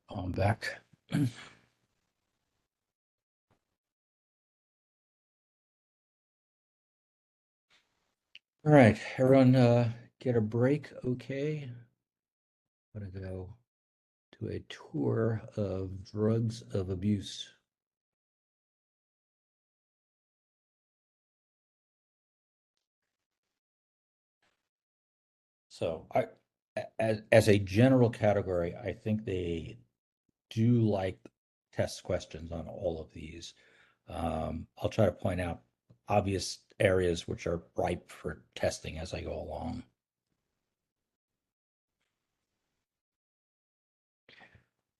I'm back. All right, everyone, get a break, okay? I'm gonna go to a tour of drugs of abuse. So as a general category, I think they do like test questions on all of these. I'll try to point out obvious areas which are ripe for testing as I go along.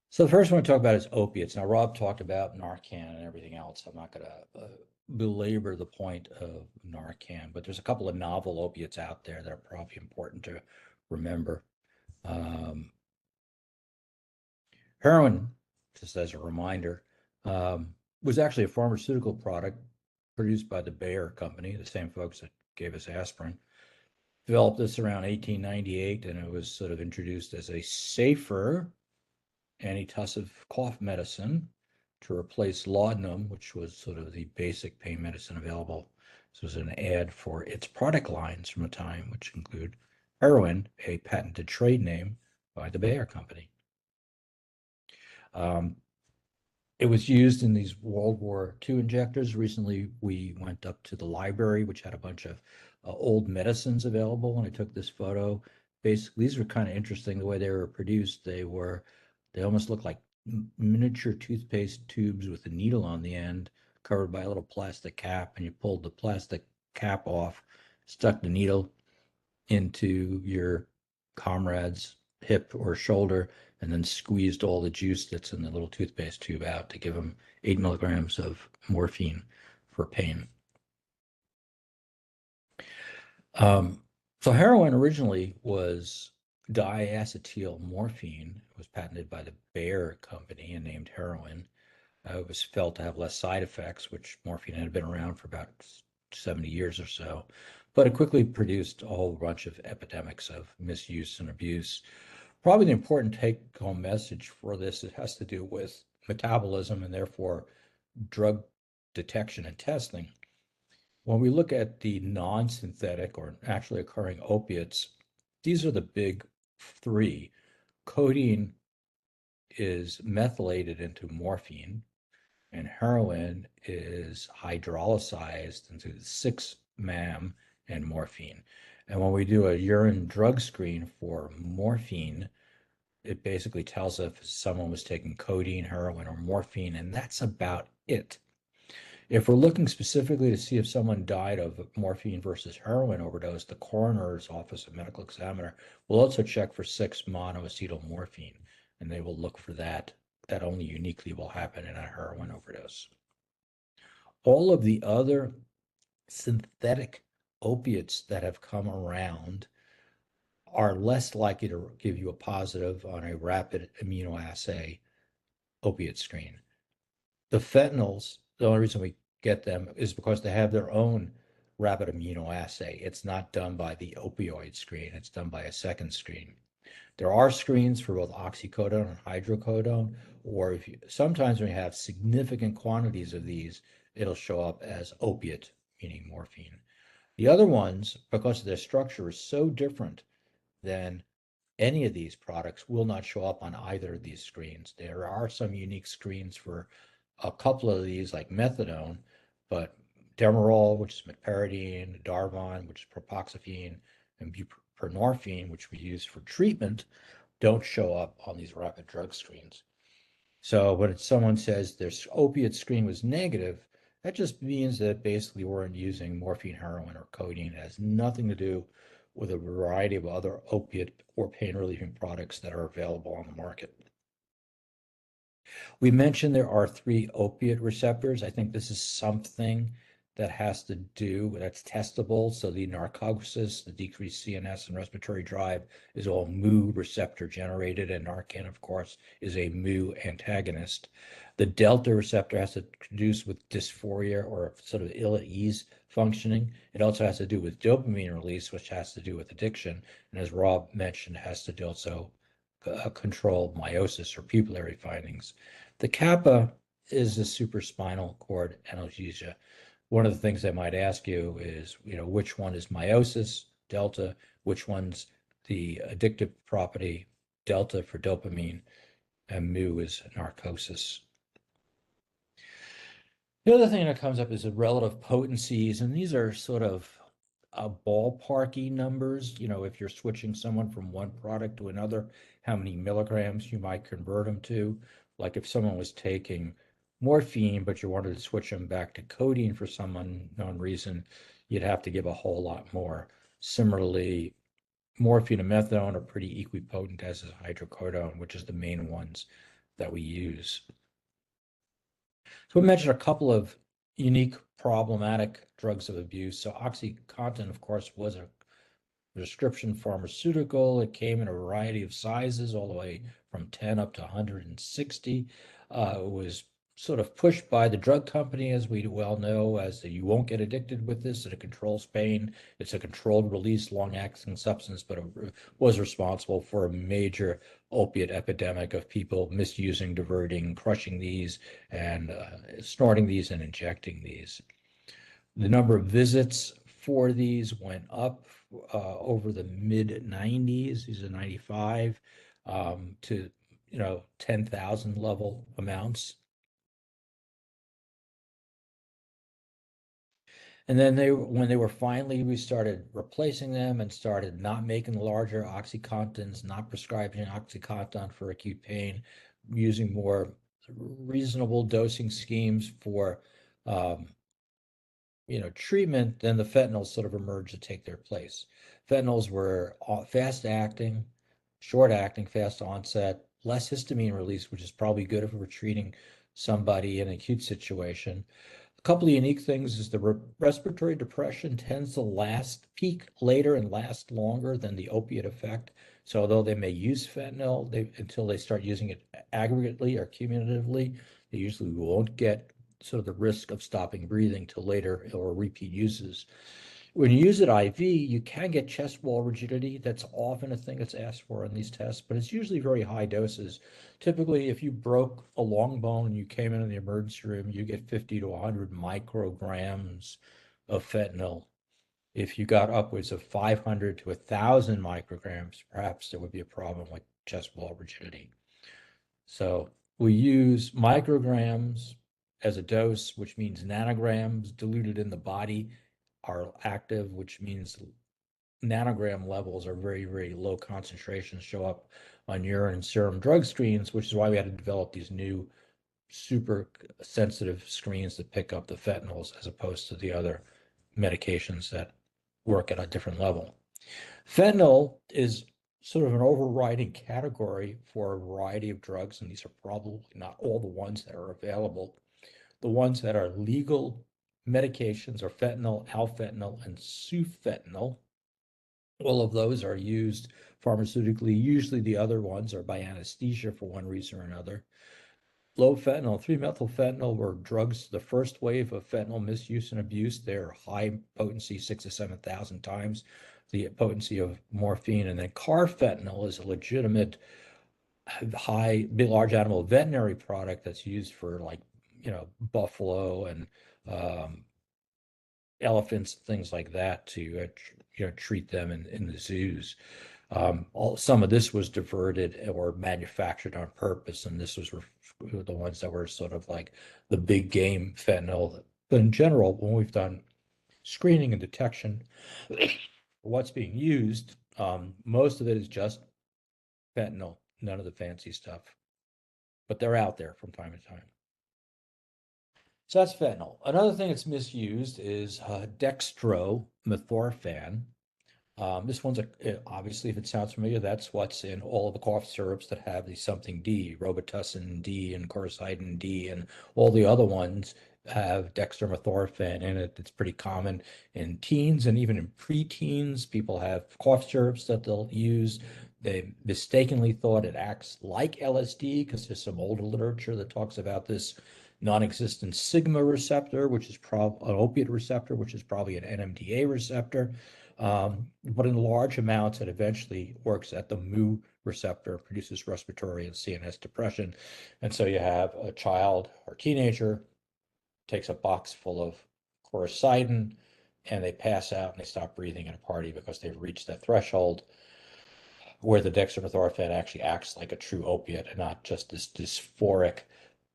So the first one to talk about is opiates. Now, Rob talked about Narcan and everything else. I'm not going to belabor the point of Narcan, but there's a couple of novel opiates out there that are probably important to remember. Um, Heroin, just as a reminder, was actually a pharmaceutical product produced by the Bayer Company, the same folks that gave us aspirin. Developed this around 1898, and it was sort of introduced as a safer antitussive cough medicine to replace laudanum, which was sort of the basic pain medicine available. This was an ad for its product lines from the time, which include heroin, a patented trade name by the Bayer Company. Um, it was used in these World War II injectors. Recently, we went up to the library, which had a bunch of old medicines available, and I took this photo. Basically, these were kind of interesting the way they were produced. They almost looked like miniature toothpaste tubes with a needle on the end, covered by a little plastic cap, and you pulled the plastic cap off, stuck the needle into your comrade's hip or shoulder, and then squeezed all the juice that's in the little toothpaste tube out to give him 8 milligrams of morphine for pain. Um, so heroin originally was diacetyl morphine. It was patented by the Bayer Company and named heroin. It was felt to have less side effects, which morphine had been around for about 70 years or so. But it quickly produced a whole bunch of epidemics of misuse and abuse. Probably the important take-home message for this, it has to do with metabolism and therefore drug detection and testing. When we look at the non-synthetic or naturally occurring opiates, these are the big three. Codeine is methylated into morphine, and heroin is hydrolyzed into 6-MAM and morphine. And when we do a urine drug screen for morphine, it basically tells us if someone was taking codeine, heroin, or morphine, and that's about it. If we're looking specifically to see if someone died of morphine versus heroin overdose, the coroner's office of medical examiner will also check for 6-monoacetyl morphine, and they will look for that. That only uniquely will happen in a heroin overdose. All of the other synthetic opiates that have come around are less likely to give you a positive on a rapid immunoassay opiate screen. The fentanyls, the only reason we get them is because they have their own rapid immunoassay. It's not done by the opioid screen, it's done by a second screen. There are screens for both oxycodone and hydrocodone, or if you, sometimes when you have significant quantities of these, it'll show up as opiate, meaning morphine. The other ones, because their structure is so different than any of these products, will not show up on either of these screens. There are some unique screens for a couple of these, like methadone, but Demerol, which is meperidine, Darvon, which is propoxyphene, and buprenorphine, which we use for treatment, don't show up on these rapid drug screens. So when someone says their opiate screen was negative, that just means that basically weren't using morphine, heroin, or codeine. It has nothing to do with a variety of other opiate or pain relieving products that are available on the market. We mentioned there are 3 opiate receptors. I think this is something that has to do, that's testable. So the narcosis, the decreased CNS and respiratory drive, is all mu receptor generated, and Narcan, of course, is a mu antagonist. The delta receptor has to do with dysphoria or sort of ill at ease functioning. It also has to do with dopamine release, which has to do with addiction. And as Rob mentioned, it has to do also control meiosis or pupillary findings. The kappa is the supraspinal cord analgesia. One of the things they might ask you is, which one is meiosis, delta, which one's the addictive property, delta for dopamine, and mu is narcosis. The other thing that comes up is the relative potencies, and these are sort of ballparky numbers. If you're switching someone from one product to another, how many milligrams you might convert them to. Like if someone was taking morphine, but you wanted to switch them back to codeine for some unknown reason, you'd have to give a whole lot more. Similarly, morphine and methadone are pretty equipotent, as is hydrocodone, which is the main ones that we use. So we mentioned a couple of unique problematic drugs of abuse. So OxyContin, of course, was a prescription pharmaceutical. It came in a variety of sizes, all the way from 10 up to 160. It was sort of pushed by the drug company, as we well know, as you won't get addicted with this. It controls pain. It's a controlled release, long-acting substance, but it was responsible for a major opiate epidemic of people misusing, diverting, crushing these, and snorting these and injecting these. The number of visits for these went up over the mid 90s. These are 95 to 10,000 level amounts. And then when they were finally, we started replacing them and started not making the larger OxyContins, not prescribing OxyContin for acute pain, using more reasonable dosing schemes for treatment, then the fentanyls sort of emerged to take their place. Fentanyls were fast acting, short acting, fast onset, less histamine release, which is probably good if we're treating somebody in an acute situation. A couple of unique things is the respiratory depression tends to peak later and last longer than the opiate effect. So although they may use fentanyl, until they start using it aggregately or cumulatively, they usually won't get sort of the risk of stopping breathing till later or repeat uses. When you use it IV, you can get chest wall rigidity. That's often a thing that's asked for in these tests, but it's usually very high doses. Typically, if you broke a long bone and you came into the emergency room, you get 50 to 100 micrograms of fentanyl. If you got upwards of 500 to 1,000 micrograms, perhaps there would be a problem like chest wall rigidity. So we use micrograms as a dose, which means nanograms diluted in the body are active, which means nanogram levels are very, very low concentrations, show up on urine and serum drug screens, which is why we had to develop these new super sensitive screens that pick up the fentanyls as opposed to the other medications that work at a different level. Fentanyl is sort of an overriding category for a variety of drugs, and these are probably not all the ones that are available. The ones that are legal medications are fentanyl, alfentanil, and sufentanil. All of those are used pharmaceutically. Usually the other ones are by anesthesia for one reason or another. Low fentanyl, 3-methylfentanyl were drugs, the first wave of fentanyl misuse and abuse. They're high potency, 6,000 to 7,000 times the potency of morphine. And then carfentanil is a legitimate large animal veterinary product that's used for buffalo and elephants, things like that to treat them in the zoos. Some of this was diverted or manufactured on purpose, and this was the ones that were sort of like the big game fentanyl. But in general, when we've done screening and detection, what's being used, most of it is just fentanyl, none of the fancy stuff. But they're out there from time to time. So that's fentanyl. Another thing that's misused is dextromethorphan. This one's obviously, if it sounds familiar, that's what's in all of the cough syrups that have the something D, Robitussin D and quercetin D and all the other ones. have dextromethorphan in it. It's pretty common in teens and even in preteens. People have cough syrups that they'll use. They mistakenly thought it acts like LSD because there's some older literature that talks about this non-existent sigma receptor, which is probably an opiate receptor, which is probably an NMDA receptor. But in large amounts, it eventually works at the mu receptor, produces respiratory and CNS depression. And so you have a child or teenager takes a box full of quercetin and they pass out and they stop breathing at a party because they've reached that threshold where the dextromethorphan actually acts like a true opiate and not just this dysphoric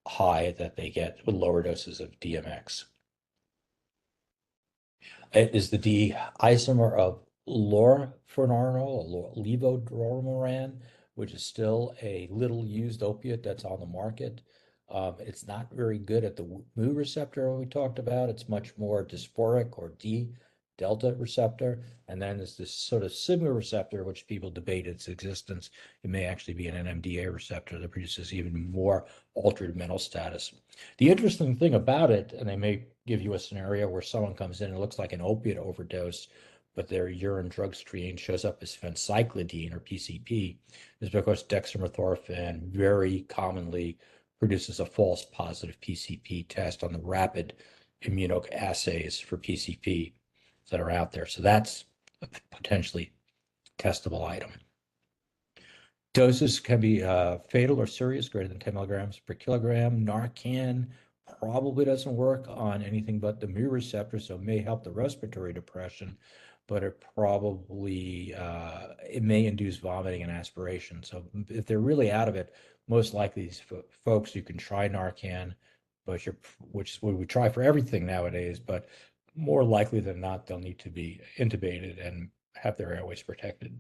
high that they get with lower doses of DMX. It is the D isomer of lorphernarnol, levodoramirane, which is still a little used opiate that's on the market. It's not very good at the mu receptor we talked about. It's much more dysphoric or D delta receptor. And then there's this sort of sigma receptor, which people debate its existence. It may actually be an NMDA receptor that produces even more altered mental status. The interesting thing about it, and they may give you a scenario where someone comes in and looks like an opiate overdose, but their urine drug screen shows up as phencyclidine or PCP, is because dextromethorphan very commonly produces a false positive PCP test on the rapid immunoassays for PCP that are out there. So that's a potentially testable item. Doses can be fatal or serious, greater than 10 milligrams per kilogram. Narcan probably doesn't work on anything but the mu receptor, so it may help the respiratory depression, but it may induce vomiting and aspiration. So if they're really out of it, most likely these folks, you can try Narcan, but which is what we try for everything nowadays, but more likely than not, they'll need to be intubated and have their airways protected.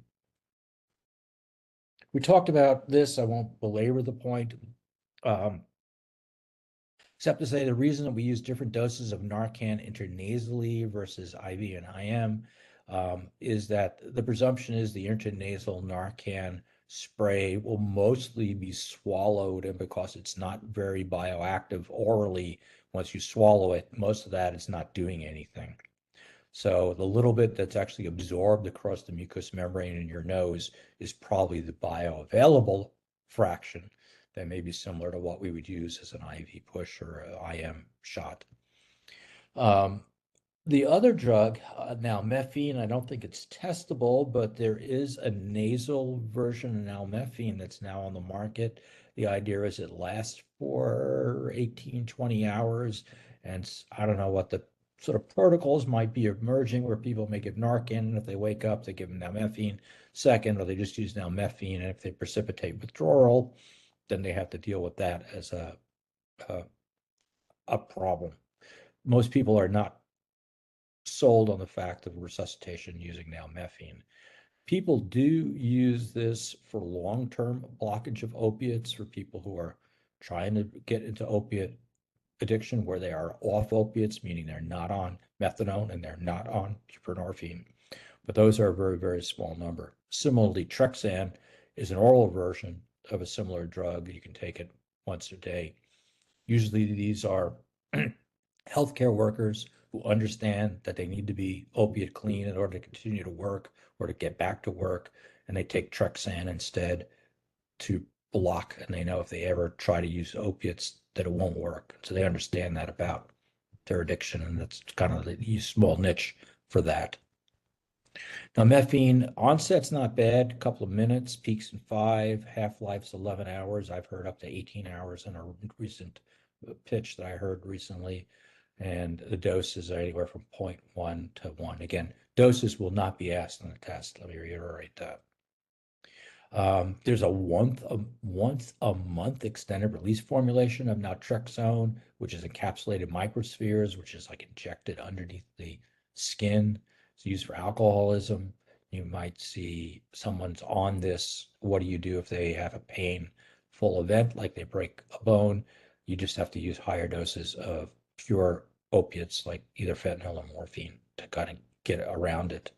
We talked about this. I won't belabor the point, except to say the reason that we use different doses of Narcan intranasally versus IV and IM is that the presumption is the intranasal Narcan spray will mostly be swallowed, and because it's not very bioactive orally, once you swallow it, most of that is not doing anything. So the little bit that's actually absorbed across the mucous membrane in your nose is probably the bioavailable fraction that may be similar to what we would use as an IV push or an IM shot. The other drug, nalmefene, I don't think it's testable, but there is a nasal version of nalmefene that's now on the market. The idea is it lasts for 18, 20 hours. And I don't know what the sort of protocols might be emerging where people may give Narcan, and if they wake up, they give them nalmefene second, or they just use nalmefene. And if they precipitate withdrawal, then they have to deal with that as a problem. Most people are not sold on the fact of resuscitation using nalmefene. People do use this for long-term blockage of opiates for people who are trying to get into opiate addiction where they are off opiates, meaning they're not on methadone and they're not on buprenorphine. But those are a very, very small number. Similarly, Trexan is an oral version of a similar drug. You can take it once a day. Usually these are healthcare workers who understand that they need to be opiate clean in order to continue to work or to get back to work, and they take Trexan instead to block, and they know if they ever try to use opiates that it won't work. So they understand that about their addiction, and that's kind of the small niche for that. Now, nalmefene onset's not bad, a couple of minutes, peaks in 5, half-life's 11 hours. I've heard up to 18 hours in a recent pitch that I heard recently, and the doses are anywhere from 0.1 to 1. Again, doses will not be asked on the test. Let me reiterate that. There's a once a month extended release formulation of naltrexone, which is encapsulated microspheres, which is like injected underneath the skin. It's used for alcoholism. You might see someone's on this. What do you do if they have a painful event, like they break a bone? You just have to use higher doses of pure opiates, like either fentanyl or morphine, to kind of get around it.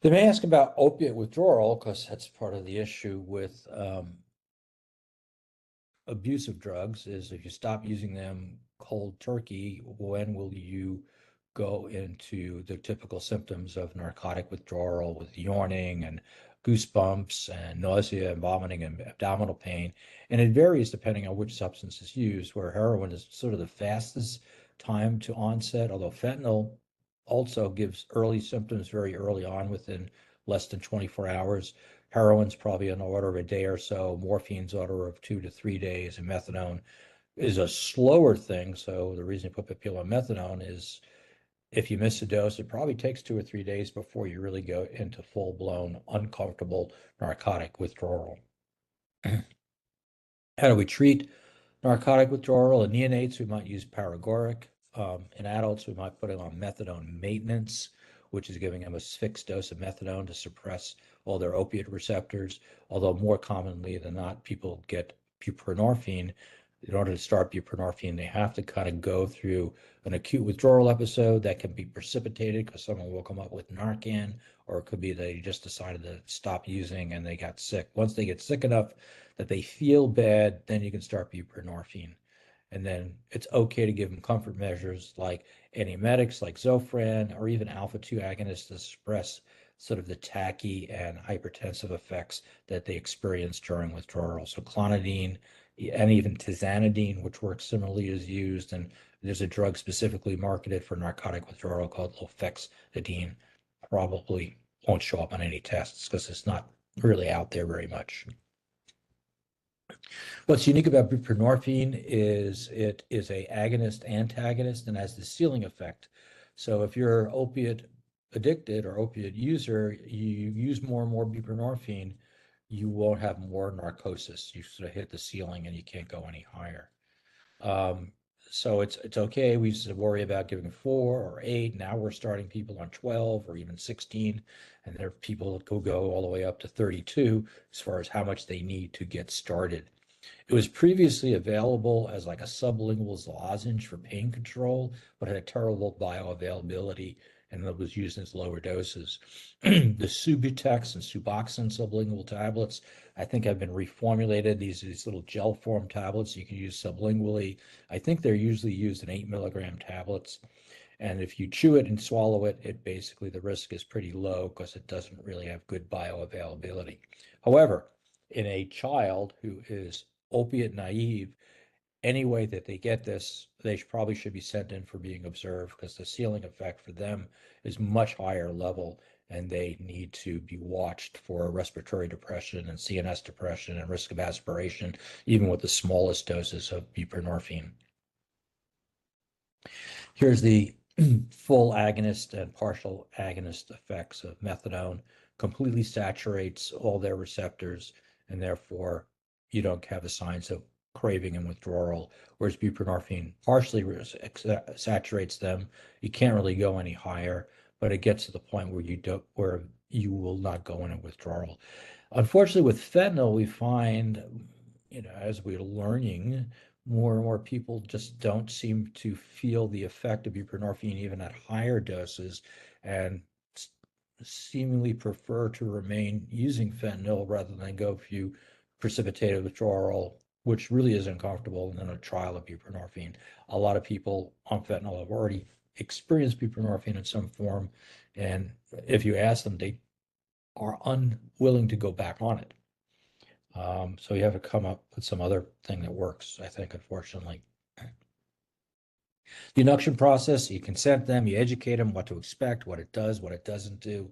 They may ask about opiate withdrawal because that's part of the issue with abusive drugs is if you stop using them cold turkey, when will you go into the typical symptoms of narcotic withdrawal with yawning and goosebumps and nausea and vomiting and abdominal pain? And it varies depending on which substance is used, where heroin is sort of the fastest time to onset, although fentanyl also gives early symptoms very early on within less than 24 hours. Heroin's probably an order of a day or so, morphine's order of 2 to 3 days, and methadone is a slower thing. So the reason you put people on methadone is if you miss a dose, it probably takes 2 or 3 days before you really go into full-blown uncomfortable narcotic withdrawal. How do we treat narcotic withdrawal? In neonates, we might use paregoric. In adults, we might put them on methadone maintenance, which is giving them a fixed dose of methadone to suppress all their opiate receptors. Although more commonly than not, people get buprenorphine. In order to start buprenorphine, they have to kind of go through an acute withdrawal episode that can be precipitated because someone will come up with Narcan, or it could be they just decided to stop using and they got sick. Once they get sick enough that they feel bad, then you can start buprenorphine. And then it's okay to give them comfort measures like antiemetics like Zofran or even alpha-2 agonists to suppress sort of the tachy and hypertensive effects that they experience during withdrawal. So clonidine and even tizanidine, which works similarly, is used. And there's a drug specifically marketed for narcotic withdrawal called lofexidine. Probably won't show up on any tests because it's not really out there very much. What's unique about buprenorphine is it is a agonist antagonist and has the ceiling effect. So if you're opiate addicted or opiate user, you use more and more buprenorphine, you won't have more narcosis. You sort of hit the ceiling and you can't go any higher. Um, so it's okay. We used to worry about giving 4 or 8. Now we're starting people on 12 or even 16, and there are people that go all the way up to 32 as far as how much they need to get started. It was previously available as like a sublingual lozenge for pain control, but had a terrible bioavailability and it was used in lower doses. The Subutex and Suboxone sublingual tablets, I think, have been reformulated. These little gel form tablets you can use sublingually. I think they're usually used in 8 milligram tablets. And if you chew it and swallow it, it basically the risk is pretty low because it doesn't really have good bioavailability. However, in a child who is opiate naive, any way that they get this, they probably should be sent in for being observed because the ceiling effect for them is much higher level and they need to be watched for respiratory depression and CNS depression and risk of aspiration, even with the smallest doses of buprenorphine. Here's the full agonist and partial agonist effects of methadone. Completely saturates all their receptors, and therefore you don't have the signs of craving and withdrawal, whereas buprenorphine partially saturates them. You can't really go any higher, but it gets to the point where you will not go into withdrawal. Unfortunately, with fentanyl, we find, as we're learning, more and more people just don't seem to feel the effect of buprenorphine even at higher doses and seemingly prefer to remain using fentanyl rather than go through precipitated withdrawal, which really is uncomfortable, and then a trial of buprenorphine. A lot of people on fentanyl have already experienced buprenorphine in some form, and if you ask them, they are unwilling to go back on it. So you have to come up with some other thing that works, I think, unfortunately. The induction process, you consent them, you educate them what to expect, what it does, what it doesn't do.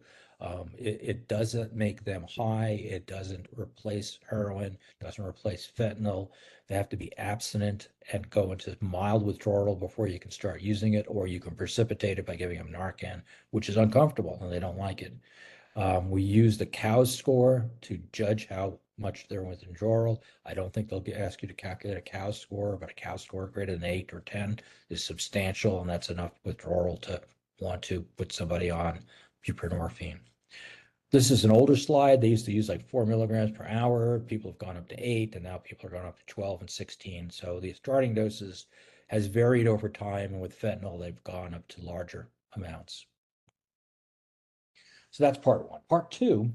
It doesn't make them high. It doesn't replace heroin, doesn't replace fentanyl. They have to be abstinent and go into mild withdrawal before you can start using it, or you can precipitate it by giving them Narcan, which is uncomfortable and they don't like it. We use the COWS score to judge how much they're withdrawal. I don't think they'll ask you to calculate a COWS score, but a COWS score greater than 8 or 10 is substantial, and that's enough withdrawal to want to put somebody on buprenorphine. This is an older slide. They used to use like 4 milligrams per hour. People have gone up to 8, and now people are going up to 12 and 16. So the starting doses has varied over time, and with fentanyl, they've gone up to larger amounts. So that's part one. Part two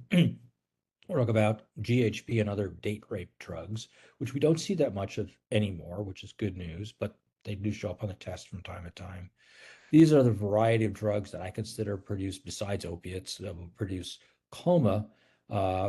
We'll talk about GHB and other date rape drugs, which we don't see that much of anymore, which is good news, but they do show up on the test from time to time. These are the variety of drugs that I consider produce, besides opiates, that will produce coma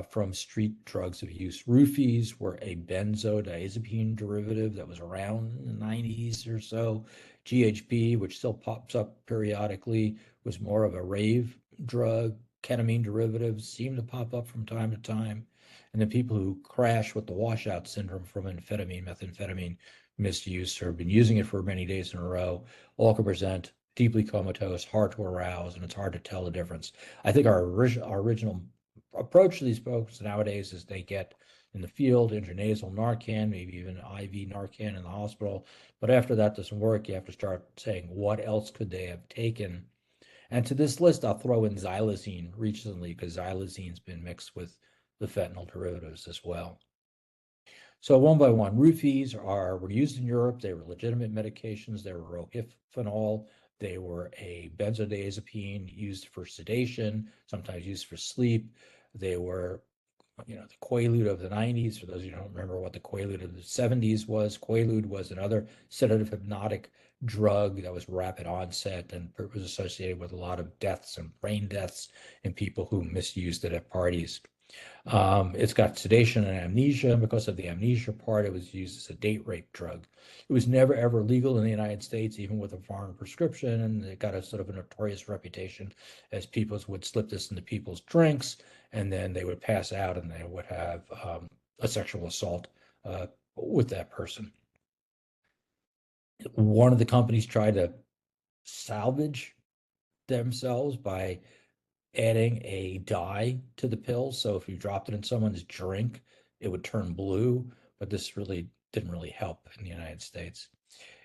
from street drugs of use. Roofies were a benzodiazepine derivative that was around in the 90s or so. GHB, which still pops up periodically, was more of a rave drug. Ketamine derivatives seem to pop up from time to time. And then people who crash with the washout syndrome from amphetamine, methamphetamine misuse, or have been using it for many days in a row, all can present deeply comatose, hard to arouse, and it's hard to tell the difference. I think our original approach to these folks nowadays is they get in the field intranasal Narcan, maybe even IV Narcan in the hospital. But after that doesn't work, you have to start saying what else could they have taken. And to this list, I'll throw in xylazine recently because xylazine's been mixed with the fentanyl derivatives as well. So one by one, roofies were used in Europe. They were legitimate medications. They were rohypnol. They were a benzodiazepine used for sedation, sometimes used for sleep. They were, the Quaalude of the 90s. For those of you who don't remember what the Quaalude of the 70s was, Quaalude was another sedative hypnotic drug that was rapid onset and was associated with a lot of deaths and brain deaths in people who misused it at parties. It's got sedation and amnesia, and because of the amnesia part, it was used as a date rape drug. It was never ever legal in the United States, even with a foreign prescription, and it got a sort of a notorious reputation as people would slip this into people's drinks, and then they would pass out and they would have a sexual assault with that person. One of the companies tried to salvage themselves by adding a dye to the pill. So if you dropped it in someone's drink, it would turn blue, but this really didn't really help in the United States.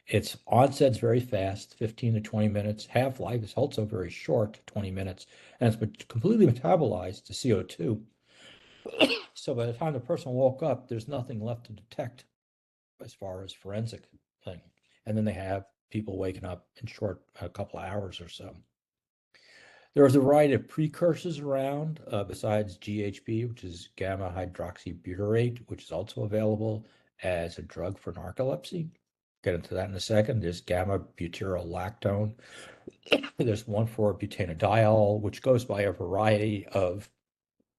Its onset's very fast, 15 to 20 minutes. Half-life is also very short, 20 minutes, and it's completely metabolized to CO2. So by the time the person woke up, there's nothing left to detect as far as forensic thing. And then they have people waking up in a couple of hours or so. There is a variety of precursors around besides GHB, which is gamma hydroxybutyrate, which is also available as a drug for narcolepsy. Get into that in a second. There's gamma butyrolactone. There's 1,4-butanodiol, which goes by a variety of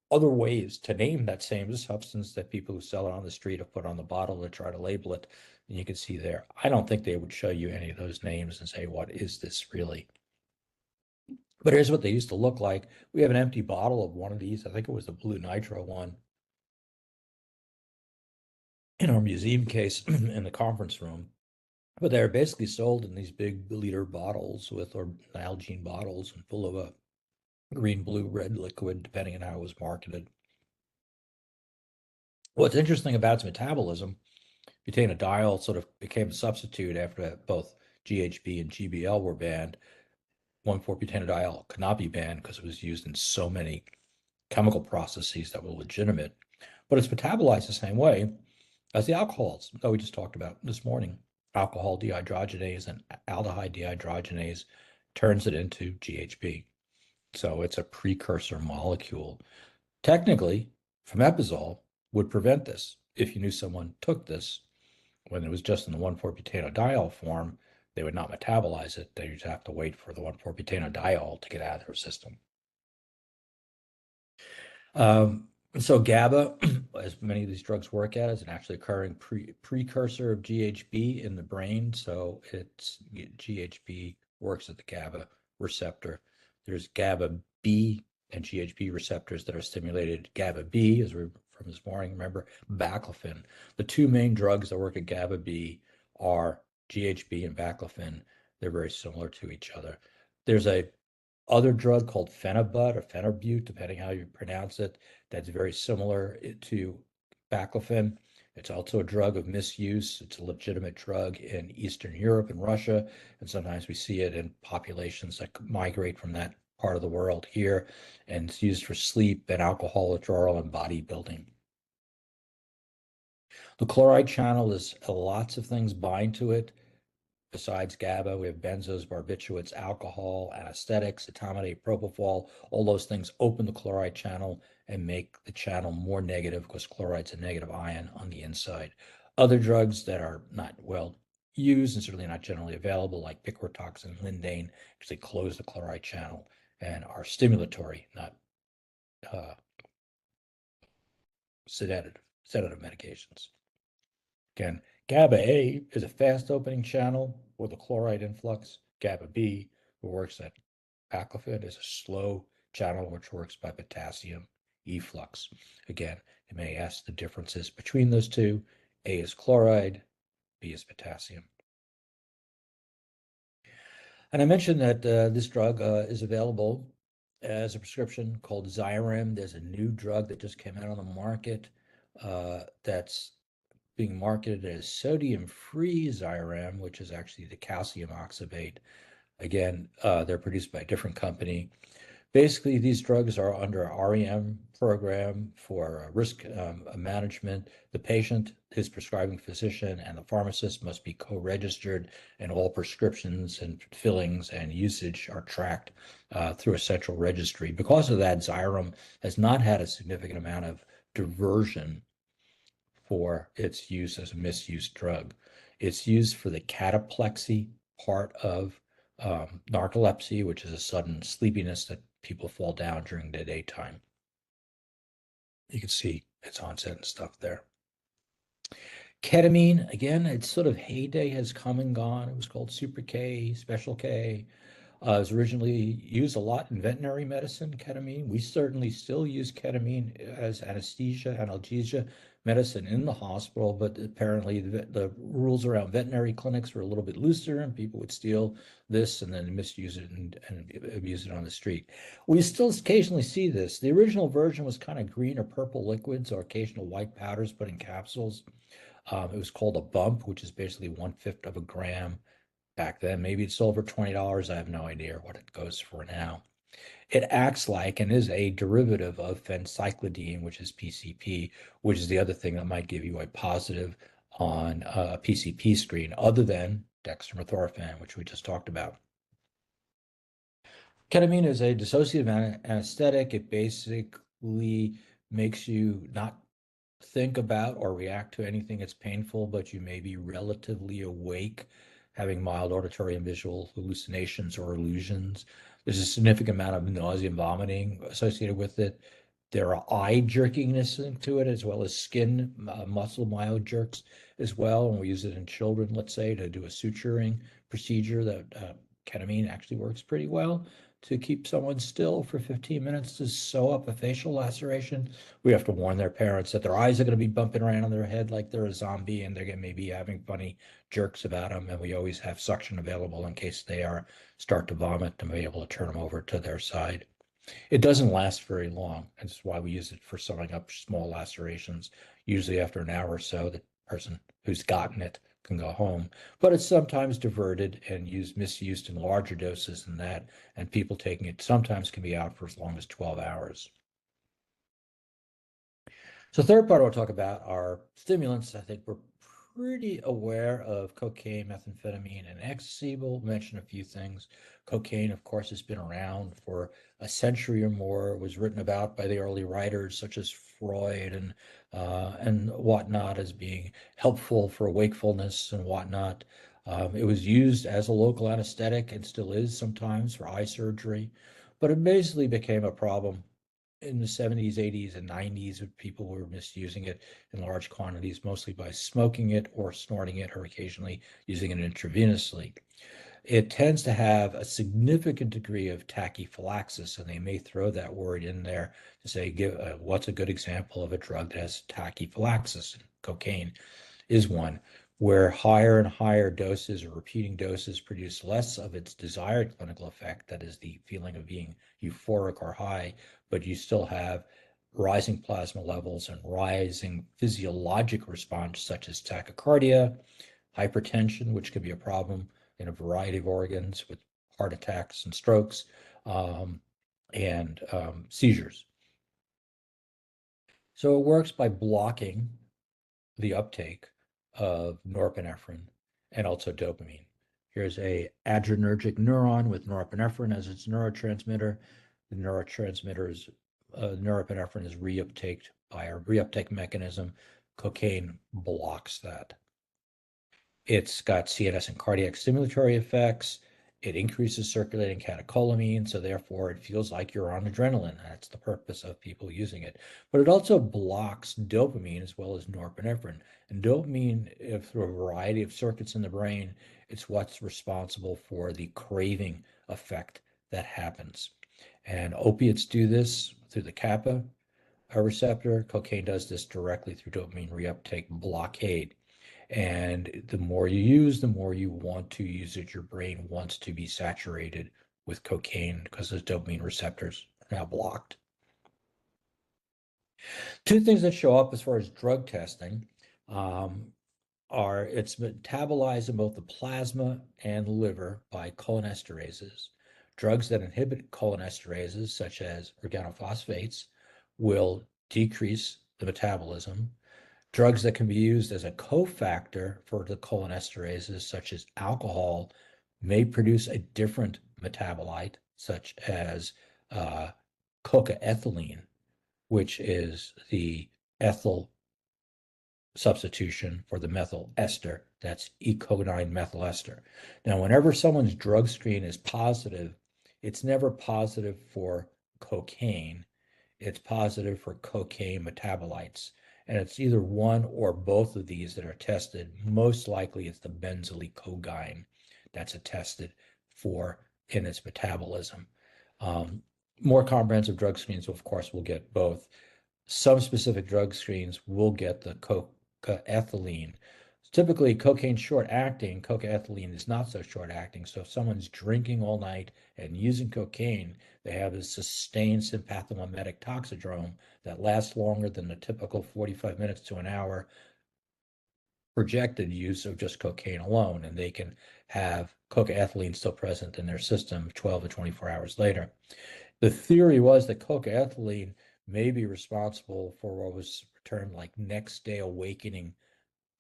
other ways to name that same substance that people who sell it on the street have put on the bottle to try to label it. And you can see there. I don't think they would show you any of those names and say, what is this really? But here's what they used to look like. We have an empty bottle of one of these. I think it was the blue nitro one in our museum case in the conference room. But they're basically sold in these big liter bottles or Nalgene bottles and full of a green, blue, red liquid, depending on how it was marketed. What's interesting about its metabolism, butanodiol sort of became a substitute after both GHB and GBL were banned. 1,4-butanodiol could not be banned because it was used in so many chemical processes that were legitimate, but it's metabolized the same way as the alcohols that we just talked about this morning. Alcohol dehydrogenase and aldehyde dehydrogenase turns it into GHB. So it's a precursor molecule. Technically, fomepizole would prevent this. If you knew someone took this when it was just in the 1,4-butanodiol form, they would not metabolize it. They would have to wait for the 1,4-butanodiol to get out of their system. So GABA, as many of these drugs work at, is an actually occurring precursor of GHB in the brain. So GHB works at the GABA receptor. There's GABA B and GHB receptors that are stimulated. GABA B, as we're from this morning, remember, baclofen. The two main drugs that work at GABA B are GHB and baclofen. They're very similar to each other. There's a other drug called phenibut or phenibut, depending how you pronounce it, that's very similar to baclofen. It's also a drug of misuse. It's a legitimate drug in Eastern Europe and Russia, and sometimes we see it in populations that migrate from that part of the world here, and it's used for sleep and alcohol withdrawal and bodybuilding. The chloride channel is lots of things bind to it. Besides GABA, we have benzos, barbiturates, alcohol, anesthetics, etomidate, propofol. All those things open the chloride channel and make the channel more negative because chloride's a negative ion on the inside. Other drugs that are not well used and certainly not generally available, like picotoxin, lindane, actually close the chloride channel and are stimulatory, not uh, sedative medications. Again, GABA A is a fast opening channel with a chloride influx. GABA B, which works at baclofen, is a slow channel which works by potassium efflux. Again, you may ask the differences between those two. A is chloride, B is potassium. And I mentioned that this drug is available as a prescription called Xyrem. There's a new drug that just came out on the market that's being marketed as sodium-free Xyrem, which is actually the calcium oxybate. Again, they're produced by a different company. Basically, these drugs are under a REM program for risk management. The patient, his prescribing physician, and the pharmacist must be co-registered, and all prescriptions and fillings and usage are tracked through a central registry. Because of that, Xyrem has not had a significant amount of diversion for its use as a misused drug. It's used for the cataplexy part of narcolepsy, which is a sudden sleepiness that people fall down during the daytime. You can see its onset and stuff there. Ketamine, again, its sort of heyday has come and gone. It was called Super K, Special K. It was originally used a lot in veterinary medicine, ketamine. We certainly still use ketamine as anesthesia, analgesia medicine in the hospital, but apparently the rules around veterinary clinics were a little bit looser and people would steal this and then misuse it and abuse it on the street. We still occasionally see this. The original version was kind of green or purple liquids or occasional white powders put in capsules. It was called a bump, which is basically 1/5 of a gram back then. Maybe it's sold for $20. I have no idea what it goes for now. It acts like and is a derivative of phencyclidine, which is PCP, which is the other thing that might give you a positive on a PCP screen, other than dextromethorphan, which we just talked about. Ketamine is a dissociative anesthetic. It basically makes you not think about or react to anything that's painful, but you may be relatively awake, having mild auditory and visual hallucinations or illusions. There's a significant amount of nausea and vomiting associated with it. There are eye jerkiness to it, as well as skin muscle mild jerks as well. And we use it in children, let's say, to do a suturing procedure that ketamine actually works pretty well to keep someone still for 15 minutes to sew up a facial laceration. We have to warn their parents that their eyes are going to be bumping around on their head like they're a zombie and they're going to maybe having funny jerks about them. And we always have suction available in case they start to vomit to be able to turn them over to their side. It doesn't last very long. That's why we use it for sewing up small lacerations. Usually after an hour or so, the person who's gotten it can go home. But it's sometimes diverted and misused in larger doses than that. And people taking it sometimes can be out for as long as 12 hours. So third part I'll talk about are stimulants. I think we're pretty aware of cocaine, methamphetamine, and ecstasy. We'll mention a few things. Cocaine, of course, has been around for a century or more. It was written about by the early writers such as Freud and whatnot as being helpful for wakefulness and whatnot. It was used as a local anesthetic and still is sometimes for eye surgery, but it basically became a problem in the 70s, 80s, and 90s, people were misusing it in large quantities, mostly by smoking it or snorting it, or occasionally using it intravenously. It tends to have a significant degree of tachyphylaxis, and they may throw that word in there to say, what's a good example of a drug that has tachyphylaxis? Cocaine is one, where higher and higher doses or repeating doses produce less of its desired clinical effect, that is the feeling of being euphoric or high, but you still have rising plasma levels and rising physiologic response such as tachycardia, hypertension, which could be a problem in a variety of organs with heart attacks and strokes, and seizures. So it works by blocking the uptake of norepinephrine and also dopamine. Here's a adrenergic neuron with norepinephrine as its neurotransmitter. The norepinephrine is reuptaked by a reuptake mechanism. Cocaine blocks that. It's got CNS and cardiac stimulatory effects. It increases circulating catecholamine, so therefore it feels like you're on adrenaline. That's the purpose of people using it. But it also blocks dopamine as well as norepinephrine. And dopamine, through a variety of circuits in the brain, it's what's responsible for the craving effect that happens. And opiates do this through the kappa receptor. Cocaine does this directly through dopamine reuptake blockade. And the more you use, the more you want to use it. Your brain wants to be saturated with cocaine because those dopamine receptors are now blocked. Two things that show up as far as drug testing are it's metabolized in both the plasma and the liver by cholinesterases. Drugs that inhibit cholinesterases, such as organophosphates, will decrease the metabolism. Drugs that can be used as a cofactor for the cholinesterases, such as alcohol, may produce a different metabolite, such as cocaethylene, which is the ethyl substitution for the methyl ester. That's ecodine methyl ester. Now, whenever someone's drug screen is positive, it's never positive for cocaine. It's positive for cocaine metabolites. And it's either one or both of these that are tested. Most likely it's the benzylicogine that's attested for in its metabolism. More comprehensive drug screens, of course, will get both. Some specific drug screens will get the cocaethylene. Typically, cocaine short acting, cocaethylene is not so short acting. So if someone's drinking all night and using cocaine, they have a sustained sympathomimetic toxidrome that lasts longer than the typical 45 minutes to an hour projected use of just cocaine alone. And they can have cocaethylene still present in their system 12 to 24 hours later. The theory was that cocaethylene may be responsible for what was termed like next day awakening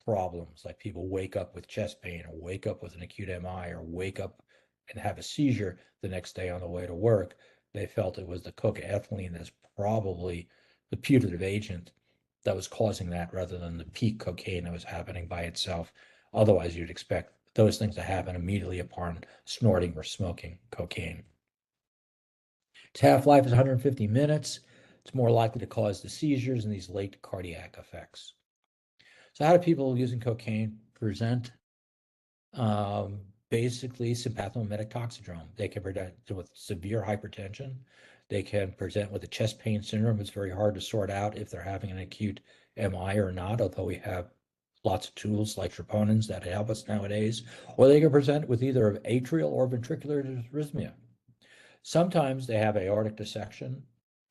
problems, like people wake up with chest pain or wake up with an acute MI or wake up and have a seizure the next day on the way to work. They felt it was the cocaethylene that's probably the putative agent that was causing that rather than the peak cocaine that was happening by itself. Otherwise, you'd expect those things to happen immediately upon snorting or smoking cocaine. Its half-life is 150 minutes. It's more likely to cause the seizures and these late cardiac effects. So how do people using cocaine present? Basically, sympathomimetic toxidrome. They can present with severe hypertension. They can present with a chest pain syndrome. It's very hard to sort out if they're having an acute MI or not, although we have lots of tools like troponins that help us nowadays. Or they can present with either atrial or ventricular arrhythmia. Sometimes they have aortic dissection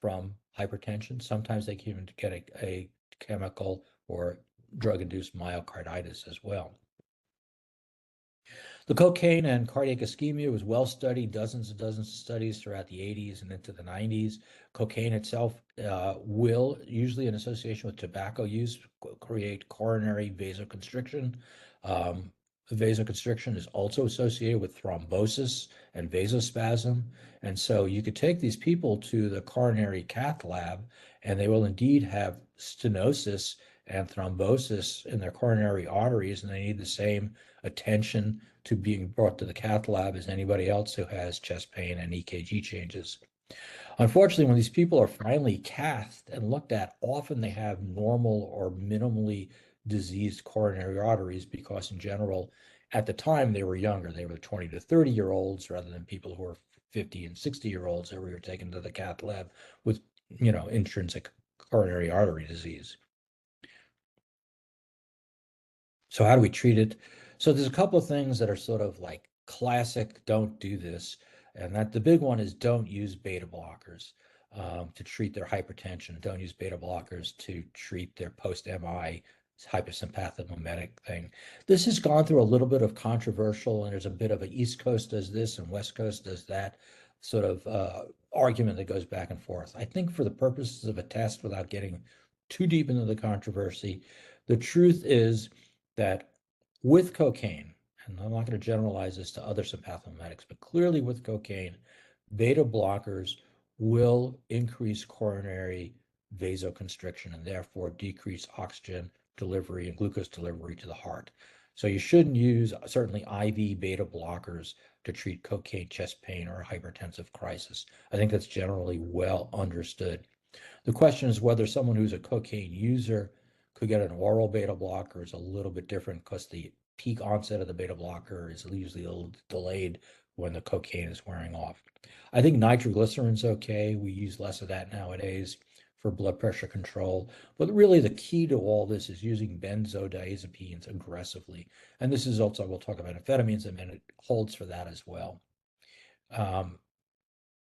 from hypertension. Sometimes they can even get a chemical or drug-induced myocarditis as well. The cocaine and cardiac ischemia was well studied, dozens and dozens of studies throughout the 80s and into the 90s. Cocaine itself will, usually in association with tobacco use, create coronary vasoconstriction. Vasoconstriction is also associated with thrombosis and vasospasm. And so you could take these people to the coronary cath lab, and they will indeed have stenosis and thrombosis in their coronary arteries, and they need the same attention to being brought to the cath lab as anybody else who has chest pain and EKG changes. Unfortunately, when these people are finally cathed and looked at, often they have normal or minimally diseased coronary arteries because in general, at the time they were younger. They were 20 to 30-year-olds rather than people who were 50 and 60-year-olds that we were taken to the cath lab with, intrinsic coronary artery disease. So how do we treat it? So there's a couple of things that are sort of like classic, don't do this. And that the big one is don't use beta blockers to treat their hypertension. Don't use beta blockers to treat their post-MI hypersympathomimetic thing. This has gone through a little bit of controversial, and there's a bit of a East Coast does this and West Coast does that sort of argument that goes back and forth. I think for the purposes of a test, without getting too deep into the controversy, the truth is that with cocaine, and I'm not going to generalize this to other sympathomimetics, but clearly with cocaine, beta blockers will increase coronary vasoconstriction and therefore decrease oxygen delivery and glucose delivery to the heart. So you shouldn't use certainly IV beta blockers to treat cocaine chest pain or hypertensive crisis. I think that's generally well understood. The question is whether someone who's a cocaine user could get an oral beta blocker is a little bit different because the peak onset of the beta blocker is usually a little delayed when the cocaine is wearing off. I think nitroglycerin's okay. We use less of that nowadays for blood pressure control. But really the key to all this is using benzodiazepines aggressively. And this is also, we'll talk about amphetamines in a minute, holds for that as well. Um,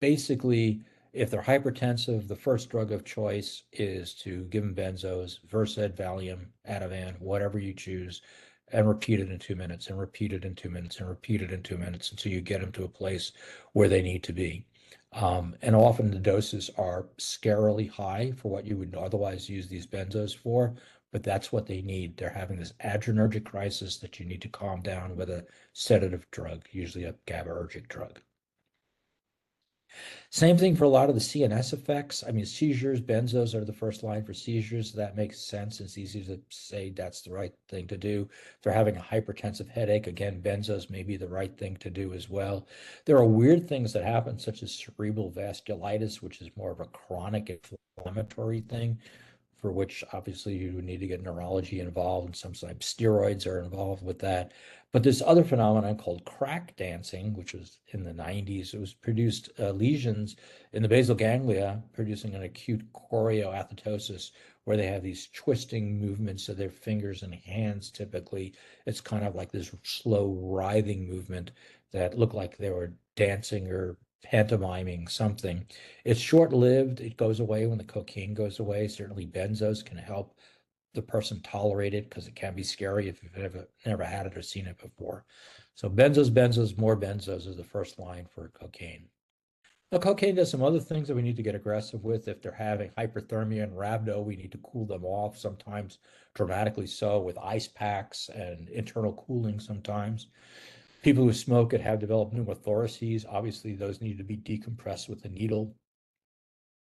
Basically, if they're hypertensive, the first drug of choice is to give them benzos, Versed, Valium, Ativan, whatever you choose, and repeat it in 2 minutes, and repeat it in 2 minutes, and repeat it in 2 minutes until you get them to a place where they need to be. And often the doses are scarily high for what you would otherwise use these benzos for, but that's what they need. They're having this adrenergic crisis that you need to calm down with a sedative drug, usually a GABAergic drug. Same thing for a lot of the CNS effects. I mean, seizures, benzos are the first line for seizures. That makes sense. It's easy to say that's the right thing to do. If they're having a hypertensive headache, again, benzos may be the right thing to do as well. There are weird things that happen, such as cerebral vasculitis, which is more of a chronic inflammatory thing, for which obviously you would need to get neurology involved, and sometimes steroids are involved with that. But this other phenomenon called crack dancing, which was in the 90s, it was produced lesions in the basal ganglia, producing an acute chorioathetosis, where they have these twisting movements of their fingers and hands typically. It's kind of like this slow writhing movement that looked like they were dancing or pantomiming something. It's short-lived. It goes away when the cocaine goes away. Certainly benzos can help the person tolerate it because it can be scary if you've never had it or seen it before. So benzos, benzos, more benzos is the first line for cocaine. Now, cocaine does some other things that we need to get aggressive with. If they're having hyperthermia and rhabdo, we need to cool them off, sometimes dramatically so, with ice packs and internal cooling sometimes. People who smoke it have developed pneumothoraces. Obviously, those need to be decompressed with a needle.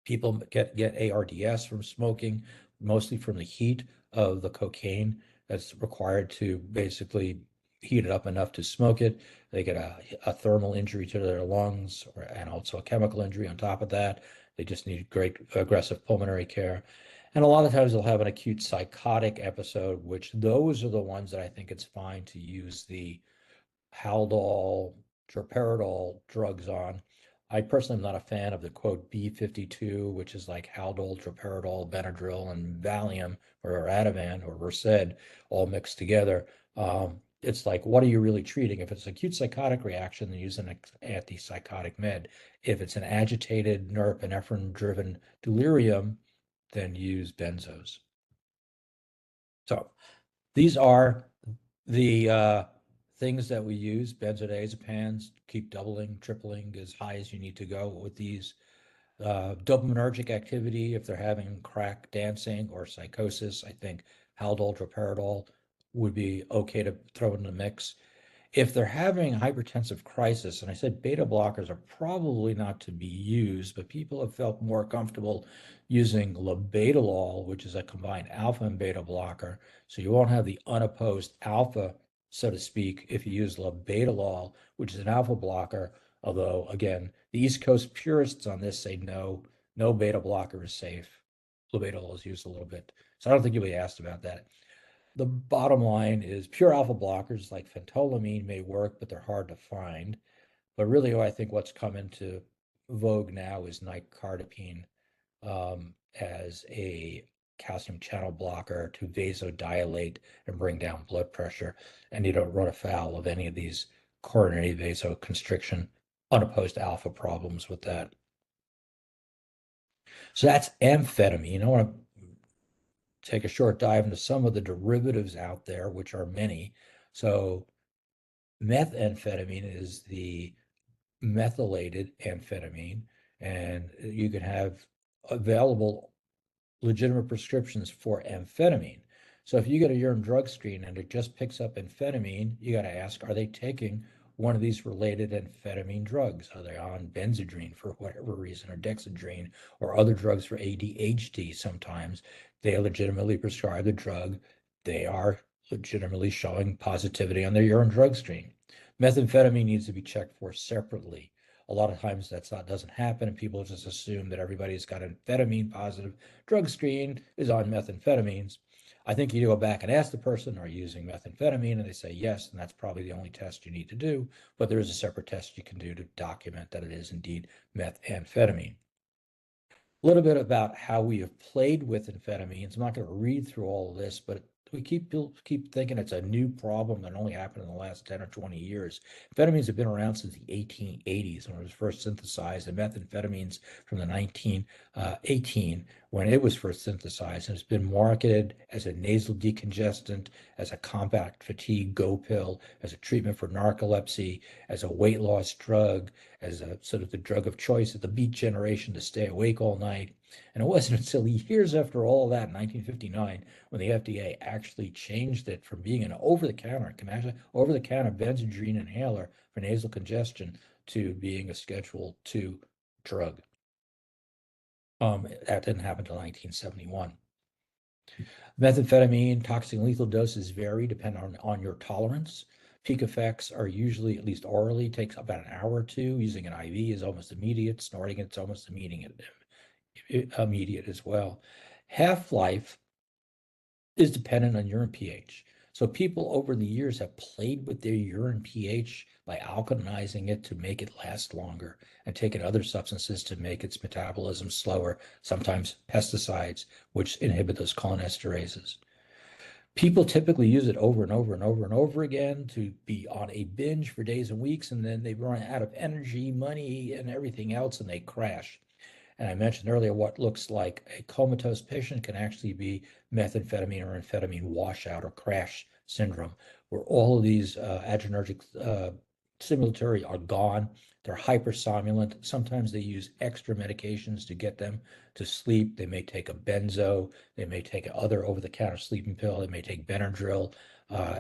People get ARDS from smoking, mostly from the heat of the cocaine that's required to basically heat it up enough to smoke it. They get a thermal injury to their lungs and also a chemical injury on top of that. They just need great aggressive pulmonary care. And a lot of times they'll have an acute psychotic episode, which those are the ones that I think it's fine to use the Haldol, droperidol drugs on. I personally am not a fan of the quote B52, which is like Haldol, droperidol, Benadryl, and Valium or Ativan or Versed all mixed together. It's like, what are you really treating? If it's an acute psychotic reaction, then use an antipsychotic med. If it's an agitated norepinephrine-driven delirium, then use benzos. So these are the things that we use. Benzodiazepines keep doubling, tripling as high as you need to go with these. Dopaminergic activity, if they're having crack dancing or psychosis, I think Haldol, droperidol would be okay to throw in the mix. If they're having a hypertensive crisis, and I said beta blockers are probably not to be used, but people have felt more comfortable using labetalol, which is a combined alpha and beta blocker. So you won't have the unopposed alpha, so to speak, if you use labetalol, which is an alpha blocker. Although, again, the East Coast purists on this say no, no beta blocker is safe. Labetalol is used a little bit. So I don't think you'll be asked about that. The bottom line is pure alpha blockers like phentolamine may work, but they're hard to find. But really, I think what's come into vogue now is nicardipine as a calcium channel blocker to vasodilate and bring down blood pressure. And you don't run afoul of any of these coronary vasoconstriction, unopposed alpha problems with that. So that's amphetamine. I want to take a short dive into some of the derivatives out there, which are many. So methamphetamine is the methylated amphetamine, and you can have available legitimate prescriptions for amphetamine. So if you get a urine drug screen and it just picks up amphetamine, you got to ask, are they taking one of these related amphetamine drugs? Are they on benzodrine for whatever reason, or dexedrine, or other drugs for ADHD? Sometimes they legitimately prescribe the drug. They are legitimately showing positivity on their urine drug screen. Methamphetamine needs to be checked for separately. A lot of times that's not doesn't happen, and people just assume that everybody's got an amphetamine positive drug screen is on methamphetamines. I think you go back and ask the person, are you using methamphetamine? And they say yes, and that's probably the only test you need to do. But there is a separate test you can do to document that it is indeed methamphetamine. A little bit about how we have played with amphetamines. I'm not going to read through all of this, but we keep thinking it's a new problem that only happened in the last 10 or 20 years. Amphetamines have been around since the 1880s when it was first synthesized, and methamphetamines from the 1918 when it was first synthesized, and it's been marketed as a nasal decongestant, as a compact fatigue go pill, as a treatment for narcolepsy, as a weight loss drug, as a sort of the drug of choice of the Beat generation to stay awake all night. And it wasn't until years after all of that in 1959 when the FDA actually changed it from being an over-the-counter benzodrine inhaler for nasal congestion to being a Schedule II drug. That didn't happen until 1971. Methamphetamine toxic and lethal doses vary depending on your tolerance. Peak effects are usually, at least orally, takes about an hour or two. Using an IV is almost immediate. Snorting it's almost immediate as well. Half-life is dependent on urine pH. So people over the years have played with their urine pH by alkalizing it to make it last longer and taken other substances to make its metabolism slower, sometimes pesticides, which inhibit those cholinesterases. People typically use it over and over and over and over again to be on a binge for days and weeks, and then they run out of energy, money, and everything else, and they crash. And I mentioned earlier what looks like a comatose patient can actually be methamphetamine or amphetamine washout or crash syndrome, where all of these adrenergic stimulatory are gone. They're hypersomnolent. Sometimes they use extra medications to get them to sleep. They may take a benzo. They may take other over-the-counter sleeping pill. They may take Benadryl,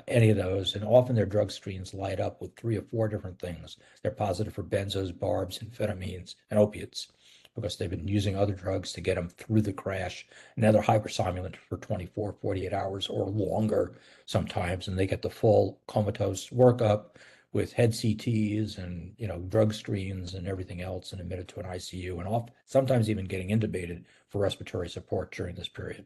any of those. And often their drug screens light up with 3 or 4 different things. They're positive for benzos, barbs, amphetamines, and opiates, because they've been using other drugs to get them through the crash. Now they're hypersomnolent for 24, 48 hours or longer sometimes, and they get the full comatose workup with head CTs and drug screens and everything else, and admitted to an ICU, and sometimes even getting intubated for respiratory support during this period.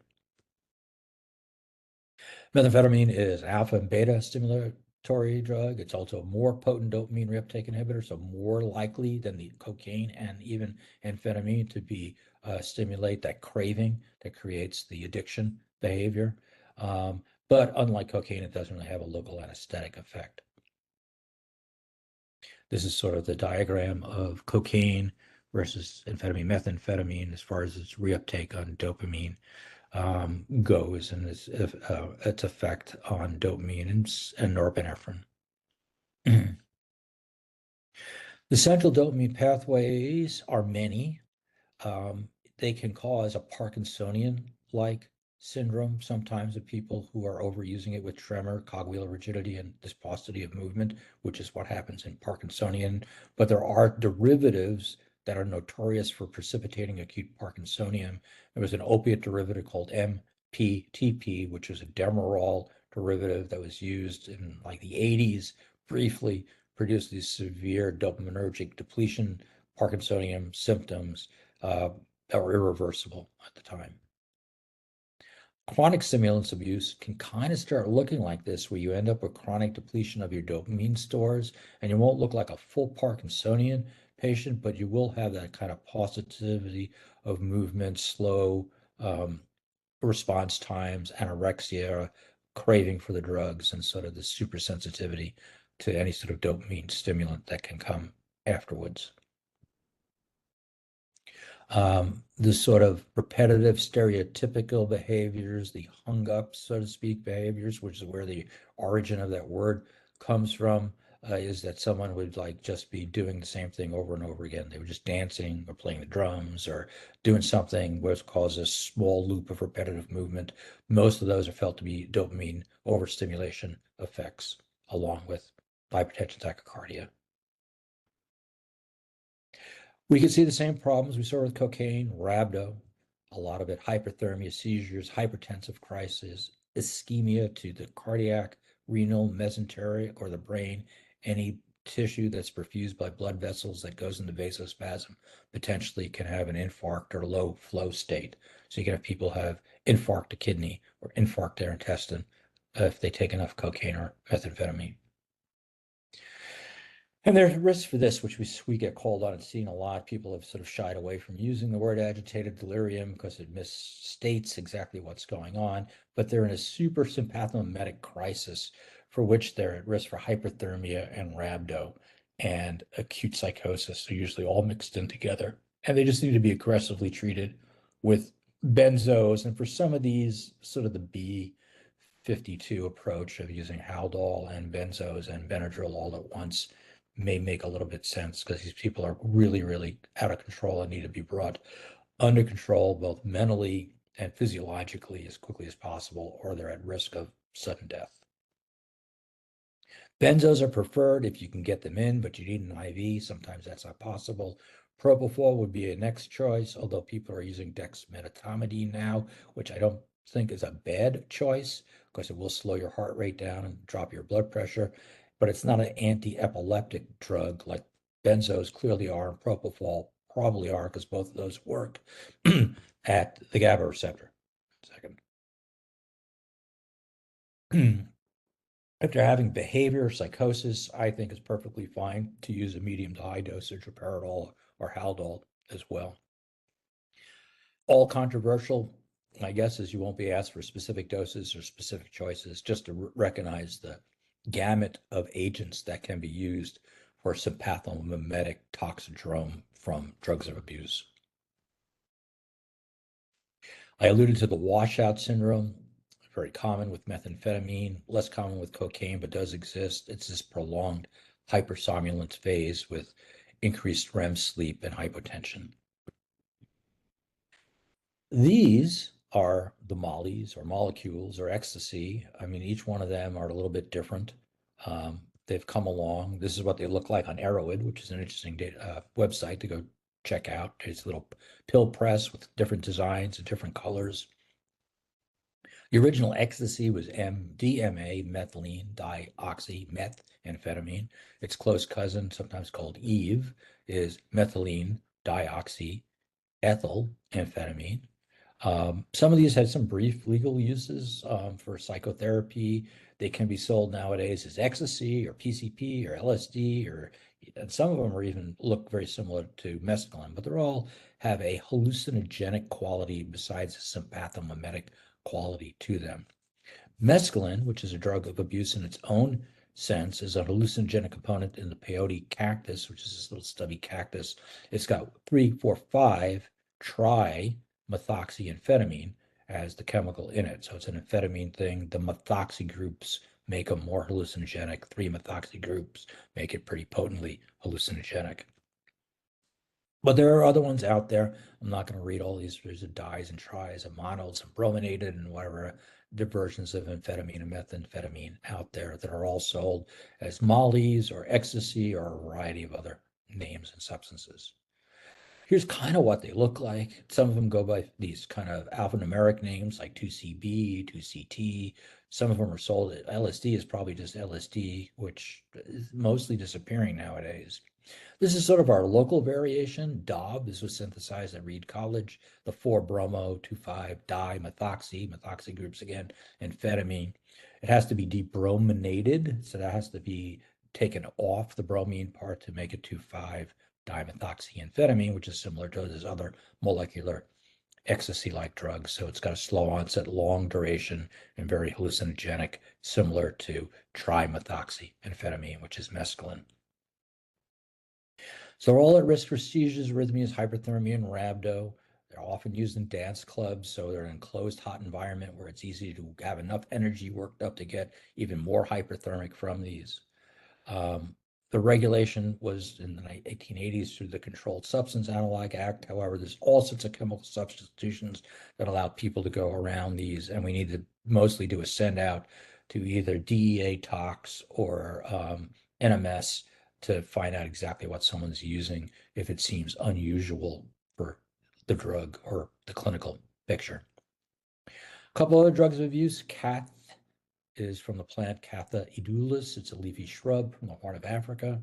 Methamphetamine is alpha and beta stimulatory drug. It's also a more potent dopamine reuptake inhibitor, so more likely than the cocaine and even amphetamine to be stimulate that craving that creates the addiction behavior. But unlike cocaine, it doesn't really have a local anesthetic effect. This is sort of the diagram of cocaine versus amphetamine, methamphetamine, as far as its reuptake on dopamine goes, and its effect on dopamine and norepinephrine. The central dopamine pathways are many. They can cause a Parkinsonian-like syndrome sometimes of people who are overusing it, with tremor, cogwheel rigidity, and this paucity of movement, which is what happens in Parkinsonian. But there are derivatives that are notorious for precipitating acute Parkinsonian. There was an opiate derivative called MPTP, which was a Demerol derivative that was used in like the 80s, briefly produced these severe dopaminergic depletion Parkinsonian symptoms that were irreversible at the time. Chronic stimulants abuse can kind of start looking like this, where you end up with chronic depletion of your dopamine stores, and you won't look like a full Parkinsonian patient, but you will have that kind of paucity of movement, slow response times, anorexia, craving for the drugs, and sort of the super sensitivity to any sort of dopamine stimulant that can come afterwards. The sort of repetitive, stereotypical behaviors, the hung up, so to speak, behaviors, which is where the origin of that word comes from, is that someone would like just be doing the same thing over and over again. They were just dancing or playing the drums or doing something which causes a small loop of repetitive movement. Most of those are felt to be dopamine overstimulation effects, along with hypertension tachycardia. We can see the same problems we saw with cocaine, rhabdo, a lot of it, hyperthermia, seizures, hypertensive crisis, ischemia to the cardiac, renal, mesenteric, or the brain, any tissue that's perfused by blood vessels that goes into vasospasm potentially can have an infarct or low flow state. So you can have people have infarct to kidney or infarct their intestine if they take enough cocaine or methamphetamine. And there's risks for this, which we get called on and seeing a lot. People have sort of shied away from using the word agitated delirium because it misstates exactly what's going on, but they're in a super sympathomimetic crisis for which they're at risk for hyperthermia and rhabdo and acute psychosis. They're usually all mixed in together. And they just need to be aggressively treated with benzos. And for some of these, sort of the B52 approach of using Haldol and benzos and Benadryl all at once may make a little bit sense because these people are really, really out of control and need to be brought under control, both mentally and physiologically, as quickly as possible, or they're at risk of sudden death. Benzos are preferred if you can get them in, but you need an IV. Sometimes that's not possible. Propofol would be a next choice, although people are using dexmedetomidine now, which I don't think is a bad choice because it will slow your heart rate down and drop your blood pressure, but it's not an anti-epileptic drug like benzos clearly are and propofol probably are because both of those work at the GABA receptor. Second. If they're having behavior psychosis, I think it's perfectly fine to use a medium to high dosage of Paradol or Haldol as well. All controversial, I guess, is you won't be asked for specific doses or specific choices, just to recognize the gamut of agents that can be used for sympathomimetic toxidrome from drugs of abuse. I alluded to the washout syndrome, very common with methamphetamine, less common with cocaine, but does exist. It's this prolonged hypersomnolence phase with increased REM sleep and hypotension. These are the mollies or molecules or ecstasy. I mean, each one of them are a little bit different. They've come along. This is what they look like on Arrowhead, which is an interesting website to go check out. It's a little pill press with different designs and different colors. The original ecstasy was MDMA, methylene dioxymethamphetamine. Its close cousin, sometimes called Eve, is methylene dioxyethylamphetamine. Some of these had some brief legal uses for psychotherapy. They can be sold nowadays as ecstasy or PCP or LSD, and some of them are even look very similar to mescaline, but they all have a hallucinogenic quality besides a sympathomimetic quality to them. Mescaline, which is a drug of abuse in its own sense, is a hallucinogenic component in the peyote cactus, which is this little stubby cactus. It's got 3,4,5 trimethoxyamphetamine as the chemical in it. So it's an amphetamine thing. The methoxy groups make them more hallucinogenic. 3-methoxy groups make it pretty potently hallucinogenic. But there are other ones out there. I'm not going to read all these. There's a dyes and tries and monos and brominated and whatever diversions of amphetamine and methamphetamine out there that are all sold as mollies or ecstasy or a variety of other names and substances. Here's kind of what they look like. Some of them go by these kind of alphanumeric names like 2CB, 2CT. Some of them are sold. LSD is probably just LSD, which is mostly disappearing nowadays. This is sort of our local variation. DAW, this was synthesized at Reed College. The 4-bromo-2,5-dimethoxy, methoxy groups again, amphetamine. It has to be debrominated, so that has to be taken off the bromine part to make it 2,5-dimethoxyamphetamine, which is similar to those other molecular ecstasy-like drugs. So it's got a slow onset, long duration, and very hallucinogenic, similar to trimethoxyamphetamine, which is mescaline. So they're all at risk for seizures, arrhythmias, hyperthermia, and rhabdo. They're often used in dance clubs, so they're in an enclosed, hot environment where it's easy to have enough energy worked up to get even more hyperthermic from these. Um, the regulation was in the 1880s through the Controlled Substance Analog Act. However, there's all sorts of chemical substitutions that allow people to go around these, and we need to mostly do a send out to either DEA Tox or NMS to find out exactly what someone's using if it seems unusual for the drug or the clinical picture. A couple other drugs we've used, cath is from the plant Catha edulis. It's a leafy shrub from the Horn of Africa.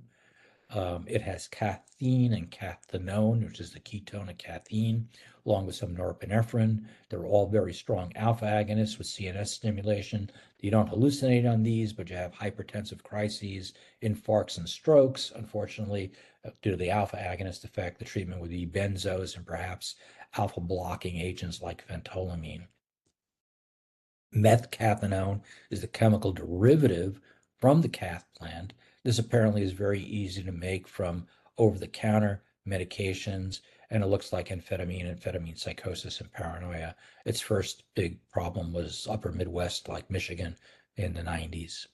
It has cathine and cathinone, which is the ketone of caffeine, along with some norepinephrine. They're all very strong alpha agonists with CNS stimulation. You don't hallucinate on these, but you have hypertensive crises, infarcts, and strokes. Unfortunately, due to the alpha agonist effect, the treatment would be benzos and perhaps alpha blocking agents like phentolamine. Methcathinone is the chemical derivative from the cath plant. This apparently is very easy to make from over-the-counter medications, and it looks like amphetamine psychosis, and paranoia. Its first big problem was upper Midwest, like Michigan, in the 90s.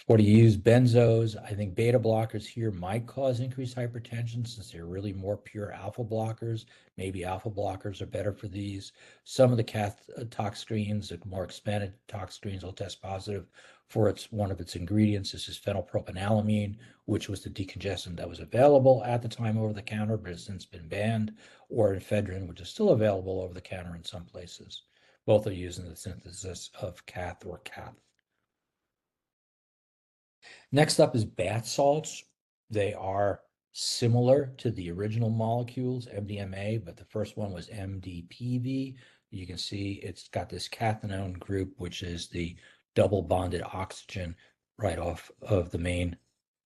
What do you use? Benzos. I think beta blockers here might cause increased hypertension since they're really more pure alpha blockers. Maybe alpha blockers are better for these. Some of the cath tox screens, the more expanded tox screens, will test positive for one of its ingredients. This is phenylpropanolamine, which was the decongestant that was available at the time over the counter, but has since been banned, or ephedrine, which is still available over the counter in some places. Both are used in the synthesis of cath or cath. Next up is bath salts. They are similar to the original molecules, MDMA, but the first one was MDPV. You can see it's got this cathinone group, which is the double bonded oxygen right off of the main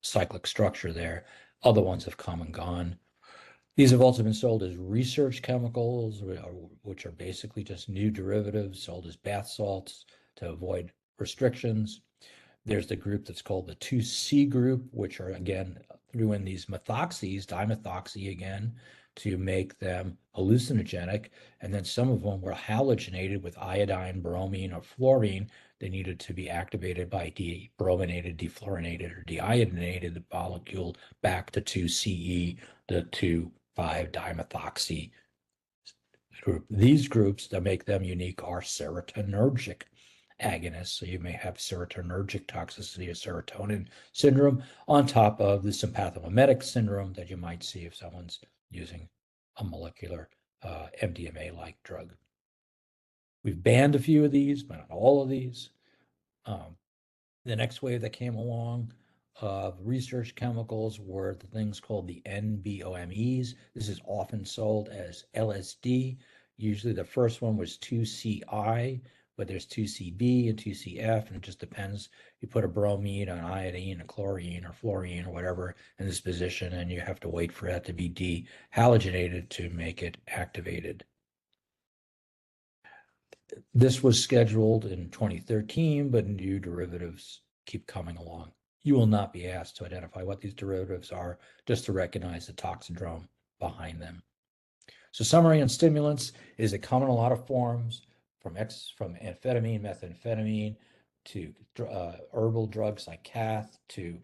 cyclic structure there. Other ones have come and gone. These have also been sold as research chemicals, which are basically just new derivatives sold as bath salts to avoid restrictions. There's the group that's called the 2C group, which are again threw in these methoxys, dimethoxy again, to make them hallucinogenic. And then some of them were halogenated with iodine, bromine, or fluorine. They needed to be activated by debrominated, defluorinated, or deiodinated molecule back to 2CE, the 2,5-dimethoxy group. These groups that make them unique are serotonergic agonists. So you may have serotonergic toxicity or serotonin syndrome on top of the sympathomimetic syndrome that you might see if someone's using a molecular MDMA-like drug. We've banned a few of these, but not all of these. The next wave that came along of research chemicals were the things called the NBOMEs. This is often sold as LSD. Usually the first one was 2CI, but there's 2CB and 2CF, and it just depends. You put a bromine, an iodine, a chlorine, or fluorine, or whatever in this position, and you have to wait for that to be dehalogenated to make it activated. This was scheduled in 2013, but new derivatives keep coming along. You will not be asked to identify what these derivatives are, just to recognize the toxidrome behind them. So summary on stimulants is it come in a lot of forms, from amphetamine, methamphetamine, to herbal drugs like cath, to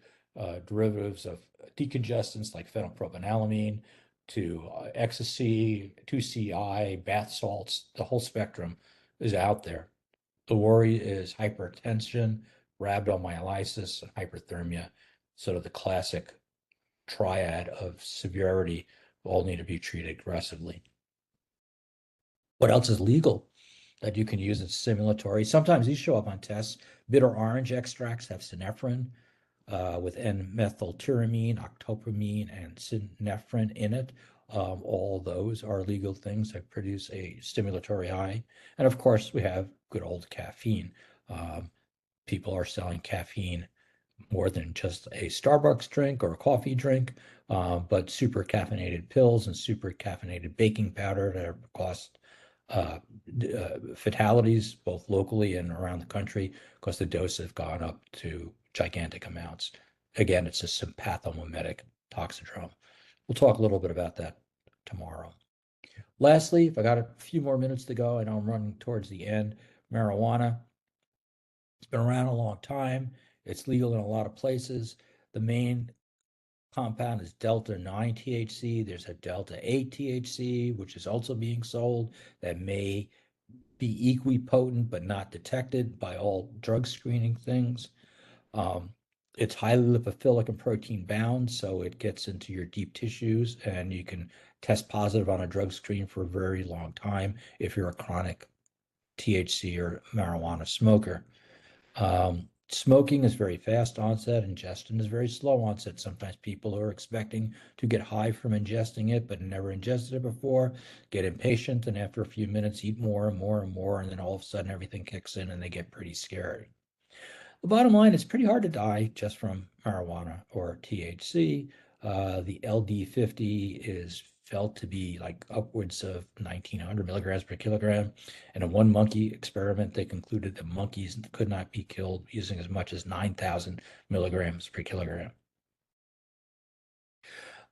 derivatives of decongestants like phenylpropanolamine, to ecstasy, 2CI, bath salts. The whole spectrum is out there. The worry is hypertension, rhabdomyolysis, and hyperthermia, sort of the classic triad of severity, all need to be treated aggressively. What else is legal that you can use as stimulatory? Sometimes these show up on tests. Bitter orange extracts have synephrine with N-methyltyramine, octopamine, and synephrine in it. All those are legal things that produce a stimulatory high. And of course, we have good old caffeine. People are selling caffeine more than just a Starbucks drink or a coffee drink, but super caffeinated pills and super caffeinated baking powder that cost fatalities both locally and around the country because the doses have gone up to gigantic amounts. Again, it's a sympathomimetic toxidrome. We'll talk a little bit about that tomorrow. Lastly, if I got a few more minutes to go, I know I'm running towards the end, marijuana. It's been around a long time. It's legal in a lot of places. The main compound is delta 9 THC. There's a delta 8 THC, which is also being sold, that may be equipotent but not detected by all drug screening things. Um, it's highly lipophilic and protein bound, so it gets into your deep tissues, and you can test positive on a drug screen for a very long time if you're a chronic THC or marijuana smoker. Smoking is very fast onset, ingestion is very slow onset. Sometimes people who are expecting to get high from ingesting it but never ingested it before get impatient, and after a few minutes eat more and more and more, and then all of a sudden everything kicks in and they get pretty scared. The bottom line, it's pretty hard to die just from marijuana or THC. The LD50 is felt to be like upwards of 1900 milligrams per kilogram. In a one monkey experiment, they concluded that monkeys could not be killed using as much as 9,000 milligrams per kilogram.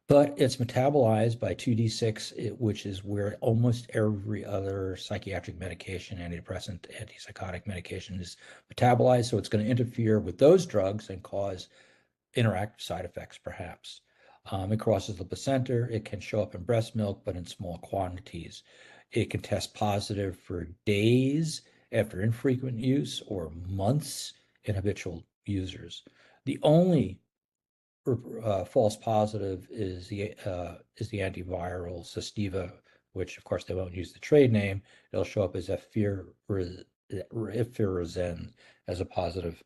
But it's metabolized by 2D6, which is where almost every other psychiatric medication, antidepressant, antipsychotic medication is metabolized. So it's going to interfere with those drugs and cause interactive side effects, perhaps. It crosses the placenta. It can show up in breast milk, but in small quantities. It can test positive for days after infrequent use or months in habitual users. The only false positive is the antiviral Sestiva, which of course they won't use the trade name. It'll show up as effervescent as a positive,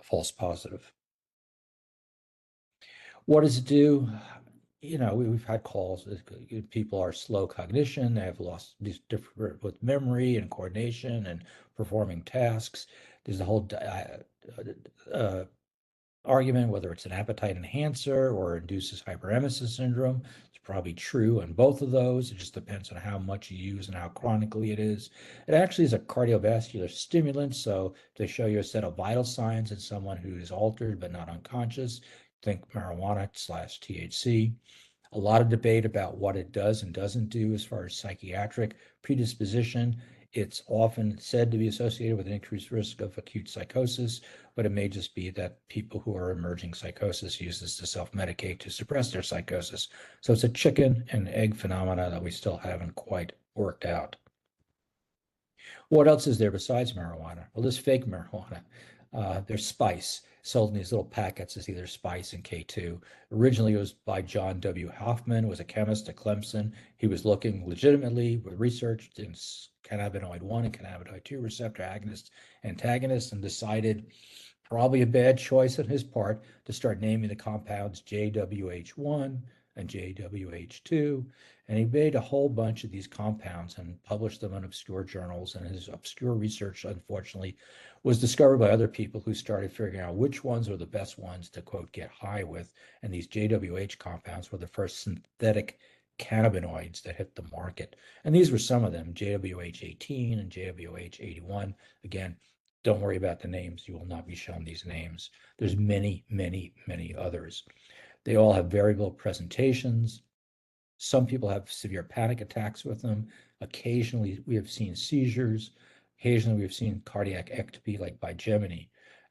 false positive. What does it do? We've had calls. People are slow cognition. They have lost these different with memory and coordination and performing tasks. There's a whole argument whether it's an appetite enhancer or induces hyperemesis syndrome. It's probably true in both of those. It just depends on how much you use and how chronically it is. It actually is a cardiovascular stimulant, so they show you a set of vital signs in someone who is altered but not unconscious. Think marijuana slash THC. A lot of debate about what it does and doesn't do as far as psychiatric predisposition. It's often said to be associated with an increased risk of acute psychosis, but it may just be that people who are emerging psychosis use this to self-medicate to suppress their psychosis. So it's a chicken and egg phenomena that we still haven't quite worked out. What else is there besides marijuana? Well, there's fake marijuana. There's spice sold in these little packets as either spice and K2. Originally, it was by John W. Hoffman, was a chemist at Clemson. He was looking legitimately with research in cannabinoid 1 and cannabinoid 2 receptor agonists, antagonists, and decided, probably a bad choice on his part, to start naming the compounds JWH1 and JWH2. And he made a whole bunch of these compounds and published them in obscure journals. And his obscure research, unfortunately, was discovered by other people who started figuring out which ones were the best ones to, quote, get high with. And these JWH compounds were the first synthetic cannabinoids that hit the market. And these were some of them, JWH18 and JWH81. Again, don't worry about the names. You will not be shown these names. There's many, many, many others. They all have variable presentations. Some people have severe panic attacks with them. Occasionally, we have seen seizures. Occasionally, we've seen cardiac ectopy, like by Gemini,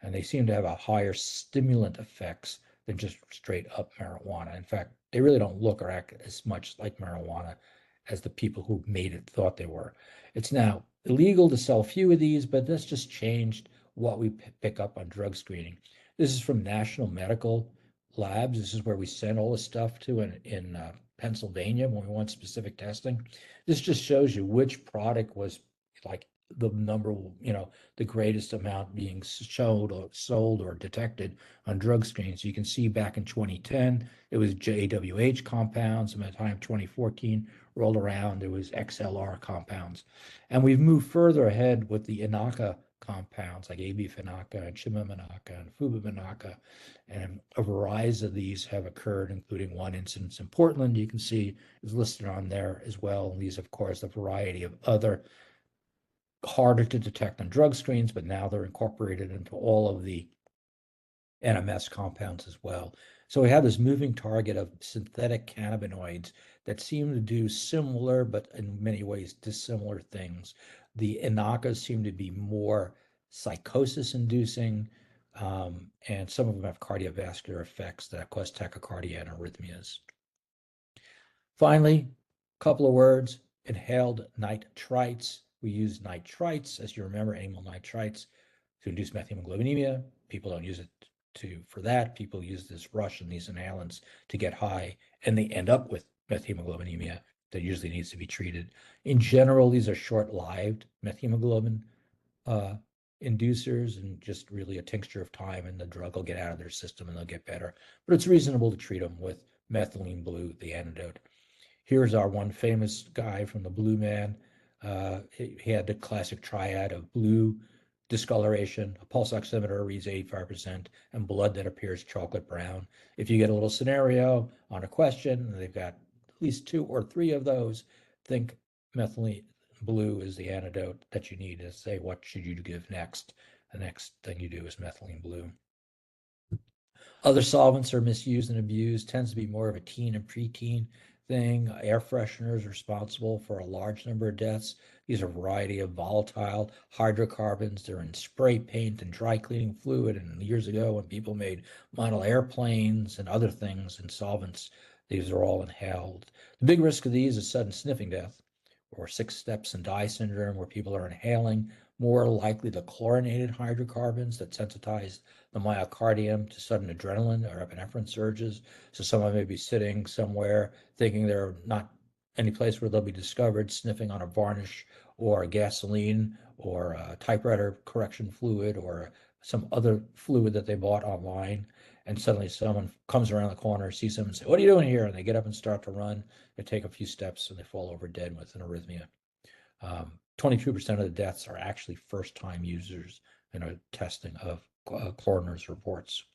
and they seem to have a higher stimulant effects than just straight up marijuana. In fact, they really don't look or act as much like marijuana as the people who made it thought they were. It's now illegal to sell a few of these, but that's just changed what we pick up on drug screening. This is from National Medical Labs. This is where we send all this stuff to in Pennsylvania when we want specific testing. This just shows you which product was like the number, the greatest amount being sold or detected on drug screens. You can see back in 2010, it was JWH compounds. And by the time 2014 rolled around, it was XLR compounds. And we've moved further ahead with the Inaka compounds like AB-Finaka and Shima-Manaka and Fuba-Manaka. And a variety of these have occurred, including one incident in Portland, you can see is listed on there as well. And these, of course, a variety of other harder to detect on drug screens, but now they're incorporated into all of the NMS compounds as well. So we have this moving target of synthetic cannabinoids that seem to do similar, but in many ways dissimilar things. The Inakas seem to be more psychosis inducing. and some of them have cardiovascular effects that cause tachycardia and arrhythmias. Finally, a couple of words, inhaled nitrites. We use nitrites, as you remember, amyl nitrites, to induce methemoglobinemia. People don't use it for that. People use this rush and these inhalants to get high, and they end up with methemoglobinemia that usually needs to be treated. In general, these are short-lived methemoglobin inducers, and just really a tincture of time, and the drug will get out of their system and they'll get better. But it's reasonable to treat them with methylene blue, the antidote. Here's our one famous guy from the Blue Man. He had the classic triad of blue discoloration, a pulse oximeter reads 85%, and blood that appears chocolate brown. If you get a little scenario on a question, and they've got at least 2 or 3 of those, think methylene blue is the antidote that you need to say, what should you give next? The next thing you do is methylene blue. Other solvents are misused and abused, tends to be more of a teen and preteen thing. Air fresheners are responsible for a large number of deaths. These are a variety of volatile hydrocarbons. They're in spray paint and dry cleaning fluid. And years ago, when people made model airplanes and other things and solvents, these are all inhaled. The big risk of these is sudden sniffing death, or 6 steps and die syndrome, where people are inhaling more likely the chlorinated hydrocarbons that sensitize the myocardium to sudden adrenaline or epinephrine surges. So someone may be sitting somewhere thinking they're not any place where they'll be discovered, sniffing on a varnish or a gasoline or a typewriter correction fluid or some other fluid that they bought online. And suddenly someone comes around the corner, sees them and say, "What are you doing here?" And they get up and start to run. They take a few steps and they fall over dead with an arrhythmia. 22% of the deaths are actually first-time users in a testing of coroner's reports.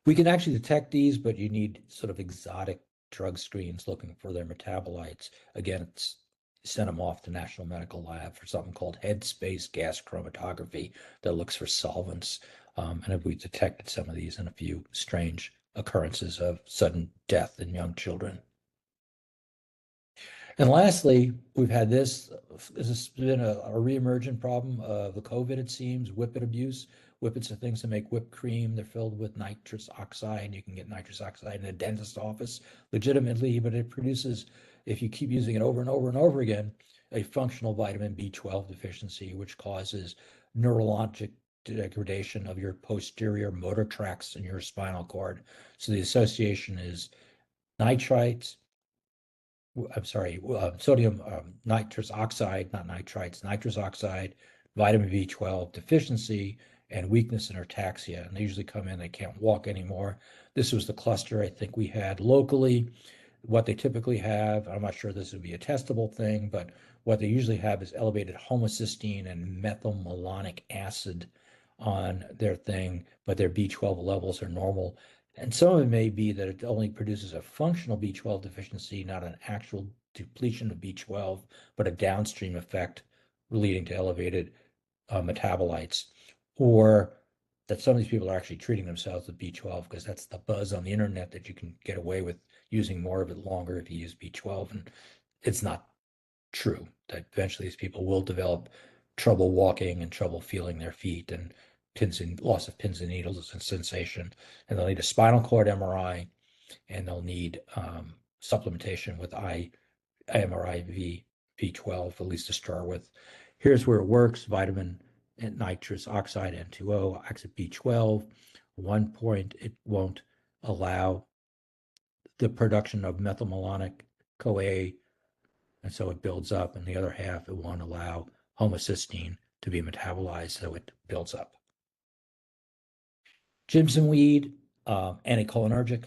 We can actually detect these, but you need sort of exotic drug screens looking for their metabolites. Again, it's send them off to National Medical Lab for something called headspace gas chromatography that looks for solvents. And we detected some of these in a few strange occurrences of sudden death in young children. And lastly, we've had this has been a reemergent problem of the COVID, it seems, whippet abuse. Whippets are things that make whipped cream. They're filled with nitrous oxide. You can get nitrous oxide in a dentist's office legitimately, but it produces, if you keep using it over and over and over again, a functional vitamin B12 deficiency, which causes neurologic degradation of your posterior motor tracts in your spinal cord. So the association is nitrites, sodium nitrous oxide, not nitrites, nitrous oxide, vitamin B12 deficiency, and weakness and ataxia. And they usually come in, they can't walk anymore. This was the cluster I think we had locally. What they typically have, I'm not sure this would be a testable thing, but what they usually have is elevated homocysteine and methylmalonic acid on their thing, but their B12 levels are normal. And some of it may be that it only produces a functional B12 deficiency, not an actual depletion of B12, but a downstream effect leading to elevated metabolites. Or that some of these people are actually treating themselves with B12 because that's the buzz on the internet that you can get away with using more of it longer if you use B12. And it's not true that eventually these people will develop trouble walking and trouble feeling their feet and loss of pins and needles and sensation. And they'll need a spinal cord MRI, and they'll need supplementation with IMRI B12, at least to start with. Here's where it works: vitamin and nitrous oxide, N2O, acts at B12. One point, it won't allow the production of methylmalonic CoA, and so it builds up, and the other half, it won't allow homocysteine to be metabolized, so it builds up. Jimson weed, anticholinergic,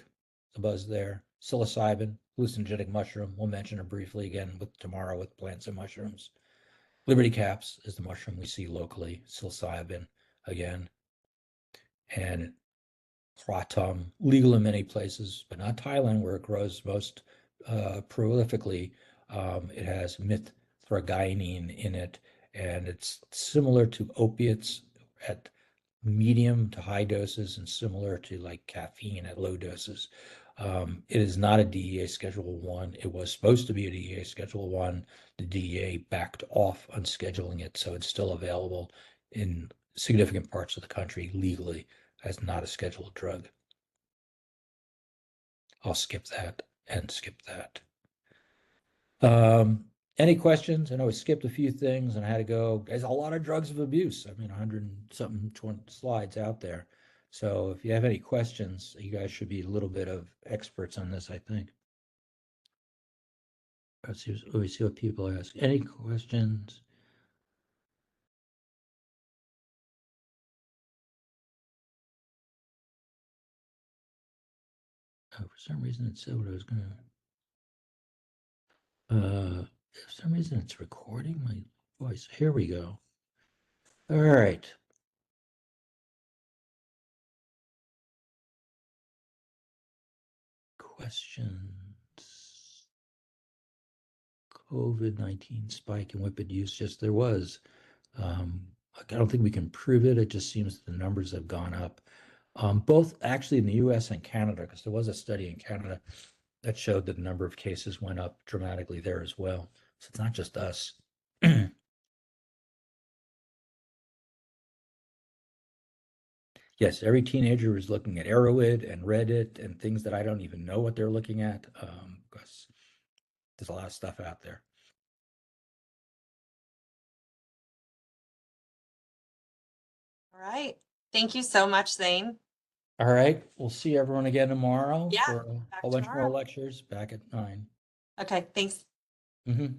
the buzz there. Psilocybin, hallucinogenic mushroom. We'll mention it briefly again tomorrow with plants and mushrooms. Liberty caps is the mushroom we see locally. Psilocybin again. And kratom, legal in many places, but not Thailand, where it grows most prolifically. It has mithraguanine in it, and it's similar to opiates at medium to high doses and similar to like caffeine at low doses. It is not a DEA Schedule 1. It was supposed to be a DEA Schedule 1. The DEA backed off on scheduling it, so it's still available in significant parts of the country legally as not a scheduled drug. I'll skip that and skip that. Any questions? I know I skipped a few things and I had to go. There's a lot of drugs of abuse. I mean, 100 and something 20 slides out there. So if you have any questions, you guys should be a little bit of experts on this, I think. Let's see what people ask. Any questions? Oh, for some reason it said what I was gonna. For some reason it's recording my voice. Here we go. All right. Questions. COVID-19 spike in whippet use. Yes, there was. I don't think we can prove it. It just seems the numbers have gone up. Both actually in the US and Canada, because there was a study in Canada that showed that the number of cases went up dramatically there as well. So it's not just us. Yes, every teenager is looking at Arrowhead and Reddit and things that I don't even know what they're looking at, because there's a lot of stuff out there. All right. Thank you so much, Zane. All right, we'll see everyone again tomorrow Yeah, for a back whole bunch more tomorrow. lectures back at 9. Okay, thanks. Mm-hmm.